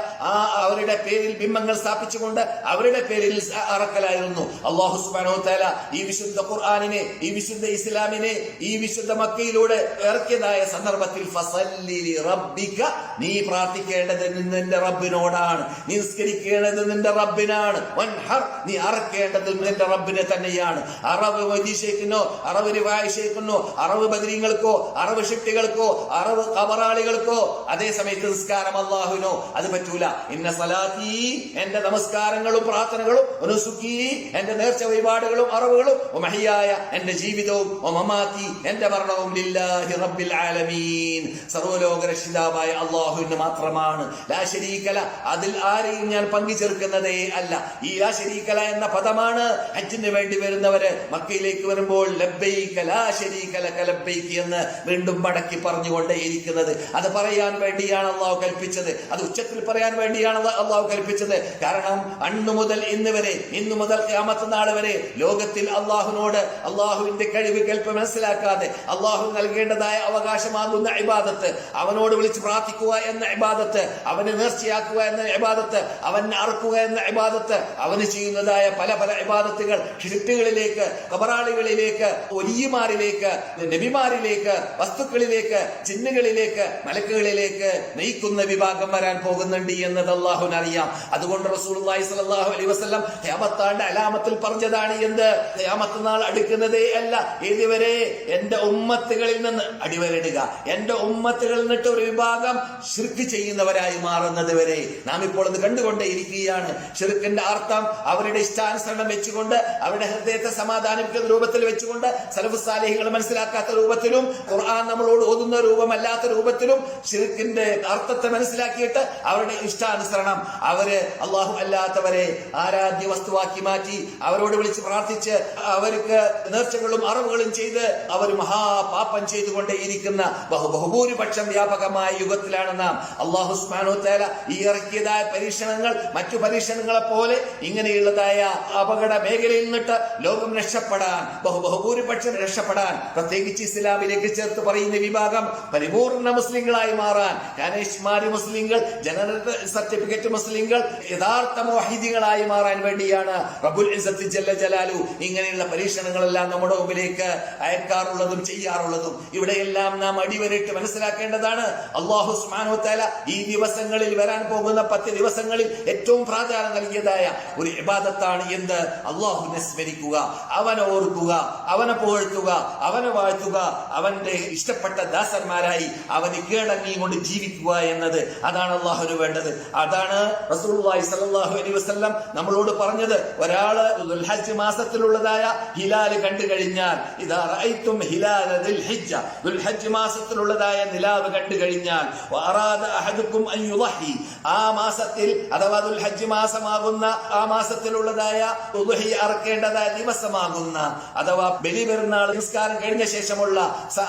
അവരുടെ പേരിൽ ബിംബങ്ങൾ സ്ഥാപിച്ചുകൊണ്ട് അവരുടെ പേരിൽ അറക്കലായിരുന്നു. അള്ളാഹു സുബ്ഹാനഹു വ തആല ഈ വിശുദ്ധ ഖുർആനിനെ, ഈ വിശുദ്ധ ഇസ്ലാമിനെ ഈ വിശുദ്ധ മക്കയിലൂടെ ഇറക്കിയതായ സന്ദർഭത്തിൽ ഫസല്ലി റബ്ബിക, നീ പ്രാർത്ഥിക്കേണ്ടത് നിന്റെ റബ്ബിനോടാണ്, നീ നിസ്കരിക്കേണ്ടത് നിന്റെ റബ്ബിനാണ്, വൻഹർ, നീ അറക്കേണ്ടത് നിന്റെ റബ്ബിനെ തന്നെയാണ്. അറവ് വൈദിശേക്കുന്നോ, അറവ് റിവായിശേക്കുന്നോ, അറവ് ബദരീങ്ങൾക്കോ, അറവ് ഷിട്ടികൾക്കോ, അറവ് ഖബറാളികൾക്കോ, അതേ സമയത്ത് നിസ്കാരം അല്ലാഹുവിനോ അത് പറ്റൂല. ഇന്ന സലാത്തി, എന്റെ നമസ്കാരങ്ങളും പ്രാർത്ഥനകളും, നുസുക്കി, എന്റെ നേർച്ച വഴിപാടുകളും അറവുകളും, മഹിയായ, എന്റെ ജീവിതവും, മമാത്തി, എന്റെ മരണവും ലില്ലാഹി റബ്ബിൽ ആലമീൻ, സർവ്വലോക രക്ഷിതാവായ അല്ലാഹുവിന് മാത്രമാണ്. ലാ ശരീകല, അതിൽ ആരെയും ഞാൻ പങ്കു ചേർക്കുന്നതേ അല്ല. ഈ ലാ ശരീകല എന്ന പദമാണ് ഹജ്ജിന് വേണ്ടി വരുന്നവര് മക്കയിലേക്ക് വരുമ്പോൾ ലബ്ബൈക ലാ ശരീക ലക ലബ്ബൈക എന്ന് വീണ്ടും മടക്കി പറഞ്ഞുകൊണ്ടേയിരിക്കുന്നത്. അത് പറയാൻ വേണ്ടിയാണ് അള്ളാഹു കൽപ്പിച്ചത്, അത് ഉച്ചത്തിൽ പറയാൻ വേണ്ടിയാണ് അള്ളാഹു കൽപ്പിച്ചത്. കാരണം അന്നു മുതൽ ഇന്ന് മുതൽ ഖിയാമത്ത് നാൾ വരെ ലോകത്തിൽ അള്ളാഹുവിനോട് അള്ളാഹുവിന്റെ കഴിവ് കൽപ്പ് മനസ്സിലാക്കാതെ അള്ളാഹു നൽകേണ്ടതായ അവകാശമാകുന്ന ഇബാദത്ത്, അവനോട് വിളിച്ച് പ്രാർത്ഥിക്കുക എന്ന ഇബാദത്ത്, അവന് നേർച്ചയാക്കുക എന്ന ഇബാദത്ത്, അവനെ അറുക്കുക എന്ന ഇബാദത്ത്, അവന് ചെയ്യുന്നതായ പല ഇബാദത്തുകൾ ഷിർക്കുകളിലേക്ക്, ഖബറാളികളിലേക്ക്, ഒലിമാരിലേക്ക്, നബിമാരിലേക്ക്, വസ്തുക്കളിലേക്ക്, ചിഹ്നങ്ങളിലേക്ക്, മലക്കുകളിലേക്ക് നയിക്കുന്ന വിഭാഗം വരാൻ പോകുന്നുണ്ട് എന്നത് അല്ലാഹുവിന് അറിയാം. അതുകൊണ്ട് റസൂലുള്ളാഹി സ്വല്ലല്ലാഹു അലൈഹി വസല്ലം ഖിയാമത്തിന്റെ അലാമത്തിൽ പറഞ്ഞതാണ് എന്ത്? ഖിയാമത്ത് നാൾ അടുക്കുന്നതേ അല്ല, ഇതുവരെ എന്റെ ഉമ്മത്തുകളിൽ നിന്ന് അടിവരടുക, എന്റെ ഉമ്മത്തുകളിൽ നിന്നിട്ട് ഒരു വിഭാഗം ശിർക്ക് ചെയ്യുന്നവരായി മാറുന്നത് വരെ നാം ഇപ്പോൾ അത് കണ്ടുകൊണ്ടേയിരിക്കുകയാണ്. ശിർക്കിന്റെ അർത്ഥം അവരുടെ ഇഷ്ടാനുസരണം വെച്ചുകൊണ്ട്, അവരുടെ ഹൃദയത്തെ സമാധാനിപ്പിക്കുന്ന രൂപത്തിൽ വെച്ചുകൊണ്ട്, സലഫ് സാലിഹികൾ മനസ്സിലാക്കാത്ത രൂപത്തിലും ഖുർആൻ നമ്മളോട് ഓതുന്ന രൂപമല്ലാത്ത രൂപത്തിലും ശിർക്കിന്റെ അർത്ഥത്തെ മനസ്സിലാക്കിയിട്ട് അവരുടെ ഇഷ്ടാനുസരണം അവര് അള്ളാഹു അല്ലാത്തവരെ ആരാധ്യ വസ്തുവാക്കി മാറ്റി അവരോട് വിളിച്ച് പ്രാർത്ഥിച്ച് അവർക്ക് നേർച്ചകളും അറവുകളും ചെയ്ത് അവർ മഹാപാപം ചെയ്തുകൊണ്ടേയിരിക്കുന്ന ബഹുഭൂരിപക്ഷം വ്യാപകമായ യുഗത്തിലാണ് നാം. അല്ലാഹു സുബ്ഹാനഹു വ തആല ഈ ഇറക്കിയതായ പരീക്ഷണങ്ങൾ മറ്റു പരീക്ഷണങ്ങളെ പോലെ ഇങ്ങനെയുള്ളതായ അപകട മേഖലയിൽ നിന്നിട്ട് ലോകം രക്ഷപ്പെടാൻ, ബഹുഭൂരിപക്ഷം രക്ഷപ്പെടാൻ, പ്രത്യേകിച്ച് ഇസ്ലാമിലേക്ക് ചേർത്ത് പറയുന്ന വിഭാഗം പരിപൂർണ മുസ്ലിങ്ങളായി മാറാൻ, കാനേഷ്മാരി മുസ്ലിങ്ങൾ, ജനറൽ സർട്ടിഫിക്കറ്റ് മുസ്ലിങ്ങൾ, യഥാർത്ഥ മുവഹിദീങ്ങളായി മാറാൻ വേണ്ടിയാണ് റബ്ബുൽ ഇസ്സത്ത് ജല്ല ജലാലു ഇങ്ങനെയുള്ള പരീക്ഷണങ്ങളെല്ലാം നമ്മുടെ മുമ്പിലേക്ക് അയക്കാറുള്ളതും ചെയ്യാറുള്ളതും. ഇവിടെയെല്ലാം നാം അടിവരയിട്ട് മനസ്സിലാക്കേണ്ടതാണ്, അല്ലാഹു സുബ്ഹാനഹു വ തആല ഈ ദിവസങ്ങളിൽ വരാൻ പോകുന്ന 10 ദിവസങ്ങളിൽ ഏറ്റവും പ്രാധാന്യം നൽകിയതായ ഒരു ഇബാദത്താണ് എന്ത്? അല്ലാഹുവിനെ സ്മരിക്കുക, അവനെ ഓർക്കുക, അവനെ പുകഴ്ത്തുക, അവനെ വാഴ്ത്തുക, അവന്റെ ഇഷ്ടപ്പെട്ട ദാസന്മാരായി അവന് കീഴടങ്ങിക്കൊണ്ട് ജീവിക്കുക എന്നത്. അതാണ് അല്ലാഹുവിന് വേണ്ടത്. അതാണ് റസൂലുള്ളാഹി സ്വല്ലല്ലാഹു അലൈഹി വസല്ലം നമ്മളോട് പറഞ്ഞത്. ഒരാള് ദുൽഹജ്ജ് മാസത്തിലുള്ളതായ ഹിലാൽ കണ്ടു കഴിഞ്ഞാൽ, ഇദാ റഅയ്തും ഹിലാല ദുൽഹിജ്ജ, ദുൽഹജ്ജ് മാസത്തിലുള്ളതായ നിലാവ് കണ്ടു കഴിഞ്ഞാൽ, വഅറാദ അഹദുക്കും അൻ യുളഹി, ആ മാസത്തിൽ അഥവാ ദുൽഹജ്ജ് മാസമാകുന്ന ആ മാസത്തിലുള്ളതായ ഉദ്ഹിയ അറക്കേണ്ടതായ ദിവസമാകുന്ന അഥവാ ബലി പെരുന്നാൾ നിസ്കാരം കഴിഞ്ഞ ശേഷമുള്ള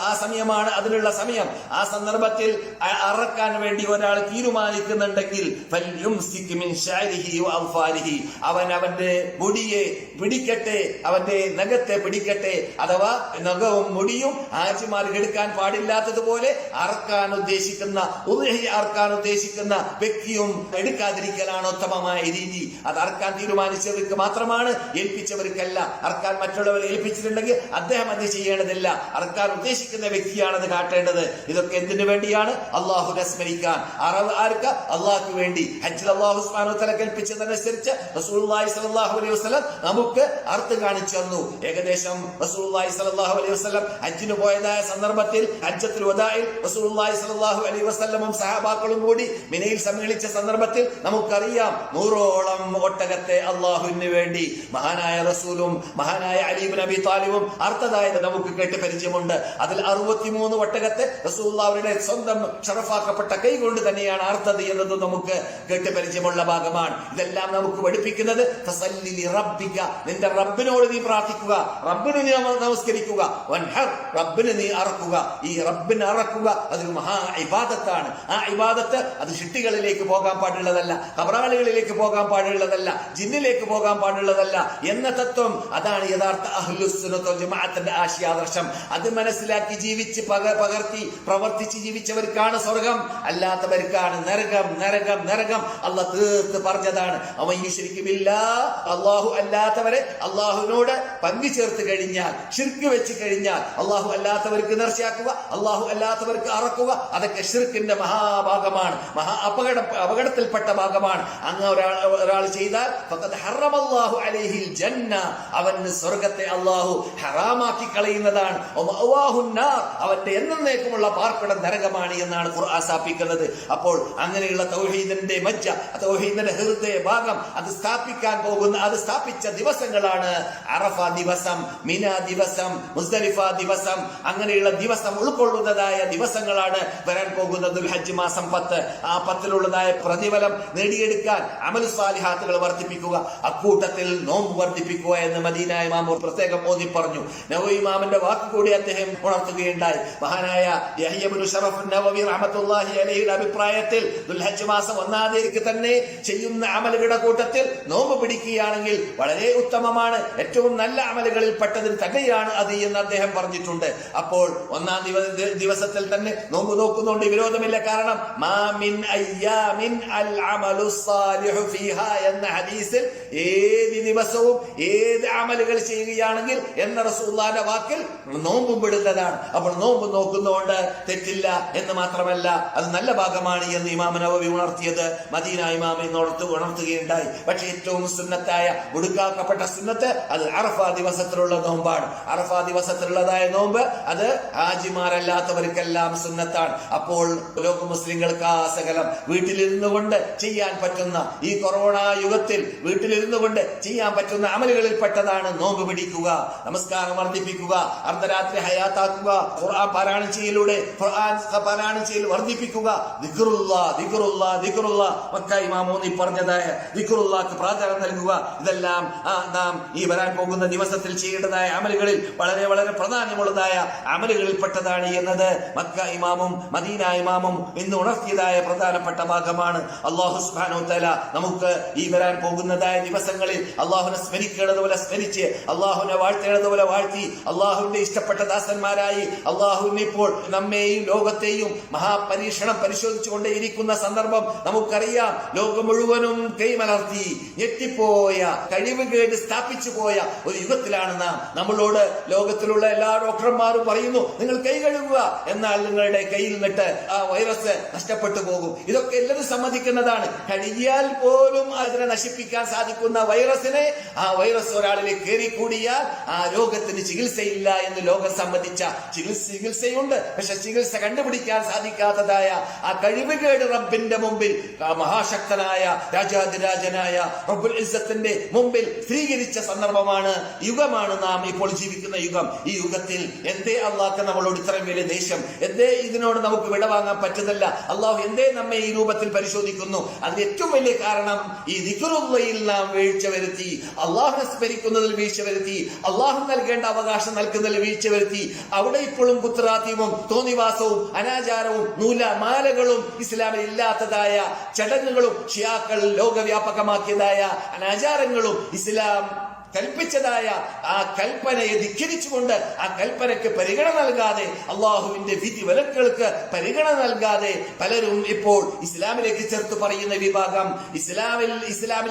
ആ സമയമാണ് അതിനുള്ള സമയം. ആ സന്ദർഭത്തിൽ അറക്കാൻ വേണ്ടി ഒരാൾ തീരുമാനിക്കുന്നുണ്ടെങ്കിൽ ഫൽയുംസിക് മിൻ ശഅരിഹി വഅൾഫാരിഹി, അവൻ അവന്റെ മുടിയെ പിടിക്കട്ടെ, അവന്റെ നഖത്തെ പിടിക്കട്ടെ. അഥവാ നഖവും മുടിയും ഹാജിമാർക്ക് എടുക്കാൻ പാടില്ലാത്തതുപോലെ അറക്കാൻ ഉദ്ദേശിക്കുന്ന അറക്കാൻ ഉദ്ദേശിക്കുന്ന വ്യക്തിയും എടുക്കാതിരിക്കലാണ് ഉത്തമമായ രീതി. അത് അറക്കാൻ തീരുമാനിച്ചത് ഏൽപ്പിച്ചവർക്ക് മാത്രമാണ്, ഏൽപ്പിച്ചവർക്കല്ല. അറക്കാൻ മറ്റുള്ളവരെ ഏൽപ്പിച്ചിട്ടുണ്ടെങ്കിൽ അദ്ദേഹം അത് ചെയ്യേണ്ടതില്ല. അറക്കാൻ ഉദ്ദേശിക്കുന്ന വ്യക്തിയാണത് കാട്ടേണ്ടത്. ഇതൊക്കെ എന്തിനു വേണ്ടിയാണ്? അള്ളാഹുനെ സ്മരിക്കാൻ. ആർക്ക്? അള്ളാഹുക്ക് വേണ്ടി. ഹജ്ജിൽ അള്ളാഹു സുബ്ഹാനഹു വ തആല കൽപ്പിച്ചതനുസരിച്ച് റസൂലുള്ളാഹി സ്വല്ലല്ലാഹു അലൈഹി വസല്ലം നമുക്ക് അർത്ഥം കാണിച്ചു തന്നു. ഏകദേശം റസൂലുള്ളാഹി സ്വല്ലല്ലാഹു അലൈഹി വസല്ലം ഹജ്ജിന് പോയതായ സന്ദർഭത്തിൽ ഹജ്ജത്തുൽ വദാഇൽ റസൂലുള്ളാഹി സ്വല്ലല്ലാഹു അലൈഹി വസല്ലമും സഹാബാക്കളും കൂടി മിനയിൽ സമ്മേളിച്ച സന്ദർഭത്തിൽ നമുക്കറിയാം 100ഓളം ഒട്ടകത്തെ അള്ളാഹുവിന് വേണ്ടി മഹാനായ റസൂലും മഹാനായ അലി ഇബ്നു അബി താലിബും അർത്ഥതായത് നമുക്ക് കേട്ട് പരിചയമുണ്ട്. അതിൽ 63 ഒട്ടകത്തെ റസൂലുള്ളാഹിയുടെ സ്വന്തം ഷറഫാക്കപ്പെട്ട കൈ കൊണ്ട് തന്നെയാണ് അർത്ഥത് എന്നത് നമുക്ക് കേട്ട് പരിചയമുള്ള ഭാഗമാണ്. ഇതെല്ലാം നമുക്ക് പഠിപ്പിക്കുന്നത് ഫസല്ലി റബ്ബിക, നിന്റെ റബ്ബിനോട് നീ പ്രാർത്ഥിക്കുക, റബ്ബിന് നീ നമസ്കരിക്കുക, വൻഹർ, റബ്ബിന് നീ അറക്കുക. ഈ റബ്ബിന് അറക്കുക അതൊരു മഹാ ഇബാദത്താണ്. ആ ഇബാദത്ത് അത് ഷിട്ടികളിലേക്ക് പോകാൻ പാടുള്ളതല്ല, കബറാളികളിലേക്ക് പോകാൻ പാടുള്ളതല്ല, ജിന്നിലേക്ക് പോകാൻ പാടുള്ളതല്ല എന്ന തത്വം അതാണ് യഥാർത്ഥ അഹ്ലുസ് സുന്നത്ത് വൽ ജമാഅത്തിന്റെ ആശയാദർശം. അത് മനസ്സിലാക്കി ജീവിച്ച് പകർത്തി പ്രവർത്തിച്ച് ജീവിച്ചവർക്കാണ് സ്വർഗം, അല്ലാത്തവർക്കാണ് നരകം. നരകം നരകം അള്ളാഹ് തീർത്ത് പറഞ്ഞതാണ്. അള്ളാഹു അല്ലാത്തവരെ അള്ളാഹുവിനോട് പങ്കു ചേർത്ത് കഴിഞ്ഞാൽ, ഷിർക്ക് വെച്ച് കഴിഞ്ഞാൽ, അള്ളാഹു അല്ലാത്തവർക്ക് നേർച്ചയാക്കുക, അള്ളാഹു അല്ലാത്തവർക്ക് അറക്കുക, അതൊക്കെ ഷിർക്കിന്റെ മഹാഭാഗമാണ്, അപകടത്തിൽപ്പെട്ട ഭാഗമാണ്. അങ്ങ് ഒരാൾ ചെയ്താൽ ഫഖദ് ഹറമല്ലാഹു അലൈഹിൽ ജന്ന, അവന് സ്വർഗത്തെ അള്ളാഹു ഹറാമാക്കി കളയുന്നതാണ്. അവന്റെ എന്നേക്കുമുള്ള പാർപ്പിടം നരകമാണ് എന്നാണ് ഖുർആൻ സ്ഥാപിക്കുന്നത്. അപ്പോൾ അങ്ങനെയുള്ള തൗഹീദിന്റെ മജ്ജ, തൗഹീദിന്റെ ഹൃദയ ഭാഗം അത് സ്ഥാപിക്കാൻ പോകുന്ന, അത് സ്ഥാപിച്ച ദിവസങ്ങളാണ് അറഫ ദിവസം, മിന ദിവസം, മുസ്ദലിഫ ദിവസം. അങ്ങനെയുള്ള ദിവസം ഉൾക്കൊള്ളുന്നതായ ദിവസങ്ങളാണ് വരാൻ പോകുന്നത് ദുൽഹജ്ജ് മാസം 10. ആ 10-ലുള്ളതായ പ്രതിഫലം നേടിയെടുക്കാൻ അമൽ സാലിഹാത്തുകൾ വർദ്ധിപ്പിക്കുക, അക്കൂട്ടത്തിൽ നോമ്പ് വർദ്ധിപ്പിക്കുക എന്ന് മദീന ഇമാം പ്രത്യേകം ഓതി പറഞ്ഞു. നവവി ഇമാമിന്റെ വാക്ക് കൂടി അദ്ദേഹം ഉണർത്തുകയുണ്ടായി. മഹാനായ യഹ്യ ഇബ്നു ശറഫ് നവവി റഹ്മത്തുള്ളാഹി അലൈഹിയുടെ അഭിപ്രായത്തിൽ ദുൽഹജ്ജ് മാസം 1-ാം തീയതിക്ക് തന്നെ ചെയ്യുന്ന അമലുകളുടെ കൂട്ടത്തിൽ നോമ്പ് പിടിക്കുകയാണെങ്കിൽ വളരെ ഉത്തമമാണ്, ഏറ്റവും നല്ല അമലുകളിൽ പെട്ടതിൽ തന്നെയാണ് അത് എന്ന് അദ്ദേഹം പറഞ്ഞിട്ടുണ്ട്. അപ്പോൾ 1-ാം ദിവസത്തിൽ തന്നെ നോമ്പ് നോക്കുന്നുണ്ട്, വിരോധമില്ല. കാരണം മാ മിൻ അയ്യാമിൻ അൽ അമലു സാലിഹു ഫീഹാ എന്ന ഹദീസിൽ ഏത് ദിവസവും ഏത് അമലുകൾ ചെയ്യുകയാണെങ്കിൽ എന്ന റസൂലുള്ളാഹിന്റെ വാക്കിൽ നോമ്പും പെടുന്നതാണ്. അപ്പോൾ നോമ്പ് നോക്കുന്നതുകൊണ്ട് തെറ്റില്ല എന്ന് മാത്രമല്ല അത് നല്ല ഭാഗമാണ് എന്ന് ഇമാം നവവി ഉണർത്തിയത് മദീന ഇമാം ഉണർത്തുകയുണ്ടായി. പക്ഷെ ഏറ്റവും സുന്നത്തായ ഒടുക്കാക്കപ്പെട്ട സുന്നത്ത് അത് അറഫ ദിവസത്തിലുള്ള നോമ്പാണ്. അറഫ ദിവസത്തിലുള്ളതായ നോമ്പ് അത് ഹാജിമാരല്ലാത്തവർക്കെല്ലാം സുന്നത്താണ്. അപ്പോൾ ലോക മുസ്ലിങ്ങൾക്ക് ആ സകലം വീട്ടിലിരുന്നു കൊണ്ട് ചെയ്യാൻ പറ്റുന്ന, ഈ കൊറോണ യുഗത്തിൽ വീട്ടിലിരുന്നു കൊണ്ട് ചെയ്യാൻ പറ്റുന്ന അമലുകളിൽ പെട്ടതാണ് നോമ്പ് പിടിക്കുക, നമസ്കാരം വർദ്ധിപ്പിക്കുക, അർദ്ധരാത്രി ഹയാത്താക്കുക, ഖുർആൻ പാരായണം ചെയ്യലൂടെ ഖുർആൻ പാരായണം ചെയ്യൽ വർദ്ധിപ്പിക്കുക, ദിക്റുല്ലാ മക്ക ഇമാം ഊന്നി പറഞ്ഞതായ ദിക്റുല്ലാക്ക് പ്രാധാന്യം നൽകുക. ഇതെല്ലാം നാം ഈ വരാൻ പോകുന്ന ദിവസത്തിൽ ചെയ്യേണ്ടതായ അമലുകളിൽ വളരെ വളരെ പ്രാധാന്യമുള്ളതായ അമലുകളിൽ പെട്ടതാണ് എന്നത് മക്ക ഇമാമും മദീന ഇമാമും ഇന്ന് ഉണർത്തിയതായ പ്രധാനപ്പെട്ട ഭാഗമാണ്. അല്ലാഹു സുബ്ഹാനഹു വ തആല നമുക്ക് ഈ വരാൻ പോകുന്നതായ ദിവസങ്ങളിൽ അള്ളാഹുവിനെ സ്മരിക്കേണ്ടതുപോലെ സ്മരിച്ച്, അള്ളാഹുവിനെ വാഴ്ത്തേണ്ടതുപോലെ വാഴ്ത്തി, അള്ളാഹുവിന്റെ ഇഷ്ടപ്പെട്ട ദാസന്മാരായി അള്ളാഹുവിനെ ഇപ്പോൾ നമ്മെയും ലോകത്തെയും മഹാപരീക്ഷണം പരിശോധിച്ചുകൊണ്ടേയിരിക്കുന്ന സന്ദർഭം നമുക്കറിയാം. ലോകം മുഴുവനും കൈമലർത്തി ഞെട്ടിപ്പോയ, കഴിവുകേട് സ്ഥാപിച്ചു പോയ ഒരു യുഗത്തിലാണ് നാം. നമ്മളോട് ലോകത്തിലുള്ള എല്ലാ ഡോക്ടർമാരും പറയുന്നു നിങ്ങൾ കൈ കഴുകുക, എന്നാൽ നിങ്ങളുടെ കയ്യിൽ നിന്നിട്ട് ആ വൈറസ് നഷ്ടപ്പെട്ടു പോകും. ഇതൊക്കെ എല്ലാവരും സമ്മതിക്കുന്നതാണ്. കഴുകിയാൽ പോലും അതിനെ നശിപ്പിക്കാൻ സാധിക്കുന്ന വൈറസിനെ, ആ വൈറസ് ഒരാളിലേക്ക് കയറിക്കൂടിയാൽ ആ രോഗത്തിന് ചികിത്സയില്ല എന്ന് ലോകം സമ്മതിച്ച ചികിത്സയുണ്ട്. പക്ഷെ ചികിത്സ കണ്ടുപിടിക്കാൻ സാധിക്കാത്തതായ ആ കഴിവുകേട് റബ്ബിന്റെ മുമ്പിൽ, മഹാശക്തനായ രാജാതിരാജനായ റബ്ബുൽ ഇസ്സത്തിന്റെ മുമ്പിൽ സ്ഥിരീകരിച്ച സന്ദർഭമാണ്, യുഗമാണ് നാം ഇപ്പോൾ ജീവിക്കുന്ന യുഗം. ഈ യുഗത്തിൽ എന്തേ അള്ളാഹ് നമ്മളോട് ഇത്രയും വലിയ ദേഷ്യം, എന്തേ ഇതിനോട് നമുക്ക് വിടവാങ്ങാൻ പറ്റുന്നില്ല, അള്ളാഹു എന്തേ നമ്മെ ഈ രൂപത്തിൽ പരിശോധിക്കുന്നു? അതിന് ഏറ്റവും വലിയ കാരണം ഈ ദിക്റുള്ളയിൽ നാം വീഴ്ച വരുത്തി, അള്ളാഹുനെ സ്മരിക്കുന്നതിൽ വീഴ്ച വരുത്തി, അള്ളാഹു നൽകേണ്ട അവകാശം നൽകുന്നതിൽ വീഴ്ച വരുത്തി. അവിടെ ഇപ്പോഴും കുത്രാത്തീവും തോന്നിവാസവും അനാചാരവും മാലകളും ഇസ്ലാമിൽ ഇല്ലാത്തതായ ചടങ്ങുകളും ഷിയാക്കൾ ലോകവ്യാപകമാക്കിയതായ അനാചാരങ്ങളും ഇസ്ലാം കൽപ്പിച്ചതായ ആ കൽപ്പനയെ ധിക്കരിച്ചുകൊണ്ട് ആ കൽപ്പനയ്ക്ക് പരിഗണന നൽകാതെ, അള്ളാഹുവിന്റെ വിധി വിലക്കുകൾക്ക് പരിഗണന നൽകാതെ പലരും ഇപ്പോൾ ഇസ്ലാമിലേക്ക് ചേർത്ത് പറയുന്ന വിഭാഗം ഇസ്ലാമിൽ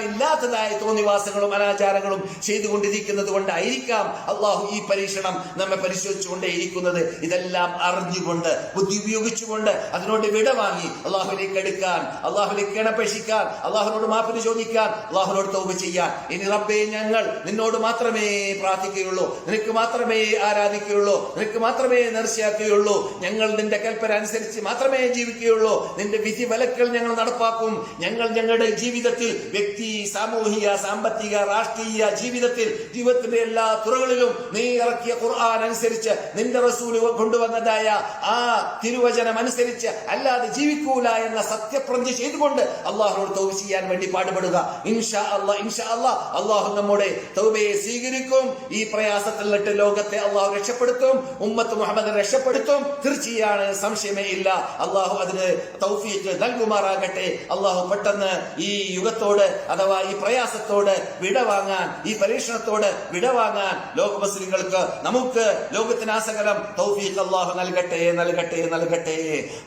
ഇല്ലാത്തതായ തോന്നിവാസങ്ങളും അനാചാരങ്ങളും ചെയ്തുകൊണ്ടിരിക്കുന്നത് കൊണ്ടായിരിക്കാം അള്ളാഹു ഈ പരീക്ഷണം നമ്മെ പരിശോധിച്ചുകൊണ്ടേയിരിക്കുന്നത്. ഇതെല്ലാം അറിഞ്ഞുകൊണ്ട് ബുദ്ധി ഉപയോഗിച്ചുകൊണ്ട് അതിനോട് വിടവാങ്ങി അള്ളാഹുവിലേക്ക് എടുക്കാൻ, അള്ളാഹുവിലേക്ക് കിണപേക്ഷിക്കാൻ, അള്ളാഹുവിനോട് മാപ്പിന് ചോദിക്കാൻ, അള്ളാഹുവിനോട് തൗബ ചെയ്യാൻ. ഇനി റബ്ബേ, ഞങ്ങൾ നിന്നോട് മാത്രമേ പ്രാർത്ഥിക്കുകയുള്ളൂ, നിനക്ക് മാത്രമേ ആരാധിക്കുകയുള്ളൂ, നിനക്ക് മാത്രമേ നേർച്ചയാക്കുകയുള്ളൂ, ഞങ്ങൾ നിന്റെ കൽപ്പന അനുസരിച്ച് മാത്രമേ ജീവിക്കുകയുള്ളൂ, നിന്റെ വിധി വിലക്കുകൾ ഞങ്ങൾ നടപ്പാക്കും. ഞങ്ങൾ ഞങ്ങളുടെ ജീവിതത്തിൽ വ്യക്തി, സാമൂഹിക, സാമ്പത്തിക, രാഷ്ട്രീയ ജീവിതത്തിന്റെ എല്ലാ തുറകളിലും നീ ഇറക്കിയ ഖുർആൻ അനുസരിച്ച്, നിന്റെ റസൂൽ കൊണ്ടുവന്നതായ ആ തിരുവചനം അനുസരിച്ച് അല്ലാതെ ജീവിക്കൂല എന്ന സത്യപ്രതിജ്ഞ ചെയ്തുകൊണ്ട് അള്ളാഹുനോട് തൗബ ചെയ്യാൻ വേണ്ടി പാടുപെടുക. ഇൻഷാ അല്ലാഹ് അള്ളാഹു നമ്മുടെ തൗബയെ സ്വീകരിക്കും. ഈ പ്രയാസത്തിൽ നിന്നിട്ട് ലോകത്തെ അള്ളാഹു രക്ഷപ്പെടുത്തും, ഉമ്മത്ത് മുഹമ്മദിനെ രക്ഷപ്പെടുത്തും. തീർച്ചയാണ്, സംശയമേ ഇല്ല. അള്ളാഹു അതിന് തൗഫീഖ് നൽകുമാറാകട്ടെ. അള്ളാഹു പെട്ടെന്ന് ഈ യുഗത്തോട് അഥവാ ഈ പ്രയാസത്തോട് വിടവാങ്ങാൻ, ഈ പരീക്ഷണത്തോട് വിടവാങ്ങാൻ ലോക മുസ്ലിങ്ങൾക്ക്, നമുക്ക്, ലോകത്തിനാസകലം തൗഫീഖ് അള്ളാഹു നൽകട്ടെ.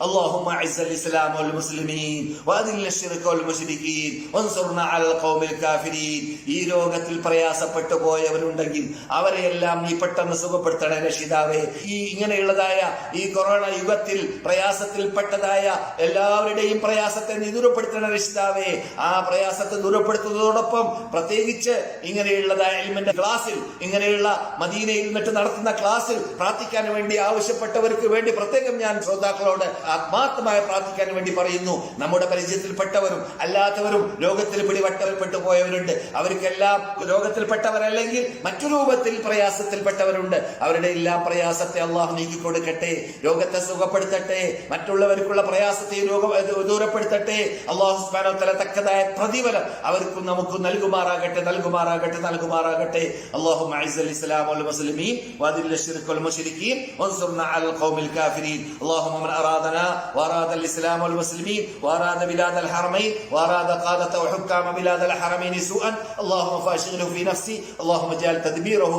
اللهم اعز الاسلام والمسلمين واذل الشرك والمشركين وانصرنا على القوم الكافرين. ഈ ലോകത്തിൽ പ്രയാസപ്പെട്ടു പോയവരുണ്ടെങ്കിൽ അവരെയെല്ലാം നീ പെട്ടെന്ന് സുഖപ്പെടുത്തണേ രക്ഷിതാവേ. ഈ ഇങ്ങനെയുള്ളതായ ഈ കൊറോണ യുഗത്തിൽ പ്രയാസത്തിൽപ്പെട്ടതായ എല്ലാവരുടെയും പ്രയാസത്തെ നീ ദൂരപ്പെടുത്തണേ രക്ഷിതാവേ. ആ പ്രയാസത്തെ ദൂരപ്പെടുത്തുന്നതോടൊപ്പം പ്രത്യേകിച്ച് ഇങ്ങനെയുള്ളതായ ഇൽമിന്റെ ക്ലാസ്സിൽ, ഇങ്ങനെയുള്ള മദീനയിൽ നിന്നിട്ട് നടത്തുന്ന ക്ലാസ്സിൽ പ്രാർത്ഥിക്കാൻ വേണ്ടി ആവശ്യപ്പെട്ടവർക്ക് വേണ്ടി പ്രത്യേകം ഞാൻ ശ്രോതാക്കളോട് ആത്മാർത്ഥമായി പ്രാർത്ഥിക്കാൻ വേണ്ടി പറയുന്നു. നമ്മുടെ പരിചയത്തിൽപ്പെട്ടവരും അല്ലാത്തവരും ലോകത്തിൽ പിടിപെട്ടു പോയവരുണ്ട്. അവർക്കെല്ലാം ലോകത്തിൽപ്പെട്ടവരല്ലെങ്കിൽ മറ്റു രൂപത്തിൽ പ്രയാസത്തിൽപ്പെട്ടവരുണ്ട്. അവരുടെ എല്ലാം പ്രയാസത്തെ അള്ളാഹു നീക്കിക്കൊടുക്കട്ടെ, രോഗത്തെ സുഖപ്പെടുത്തട്ടെ, മറ്റുള്ളവർക്കുള്ള പ്രയാസത്തെ ദൂരപ്പെടുത്തട്ടെ. അള്ളാഹു സുബ്ഹാനഹു വ തആല തക്കതായ പ്രതിഫലം അവർക്കും നമുക്കും നൽകുമാറാകട്ടെ. اللهم اعز الاسلام والمسلمين واذل الشرك والمشركين وانصرنا على القوم الكافرين. اللهم من ارادنا واراد الاسلام والمسلمين واراد بلاد الحرمين واراد قادة وحكام بلاد الحرمين سوءا اللهم فاشغله في نفسي. اللهم اجعل تدميره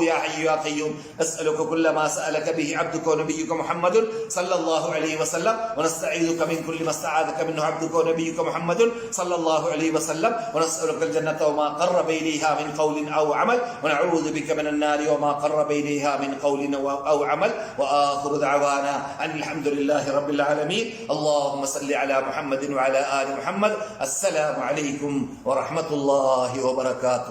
يا حي يا قيوم. اسالك كل ما سالك به عبدك ونبيك محمد صلى الله عليه وسلم ونستعيذك من كل ما استعاذك منه عبدك ونبيك محمد صلى الله عليه وسلم ونسالك الجنة وما قرب اليها من قول او عمل ونعوذ بك من النار وما قرب اليها من قول او عمل. واخر دعوانا ان الحمد لله رب العالمين. اللهم صل على محمد وعلى ال محمد. السلام عليكم ورحمة الله وبركاته.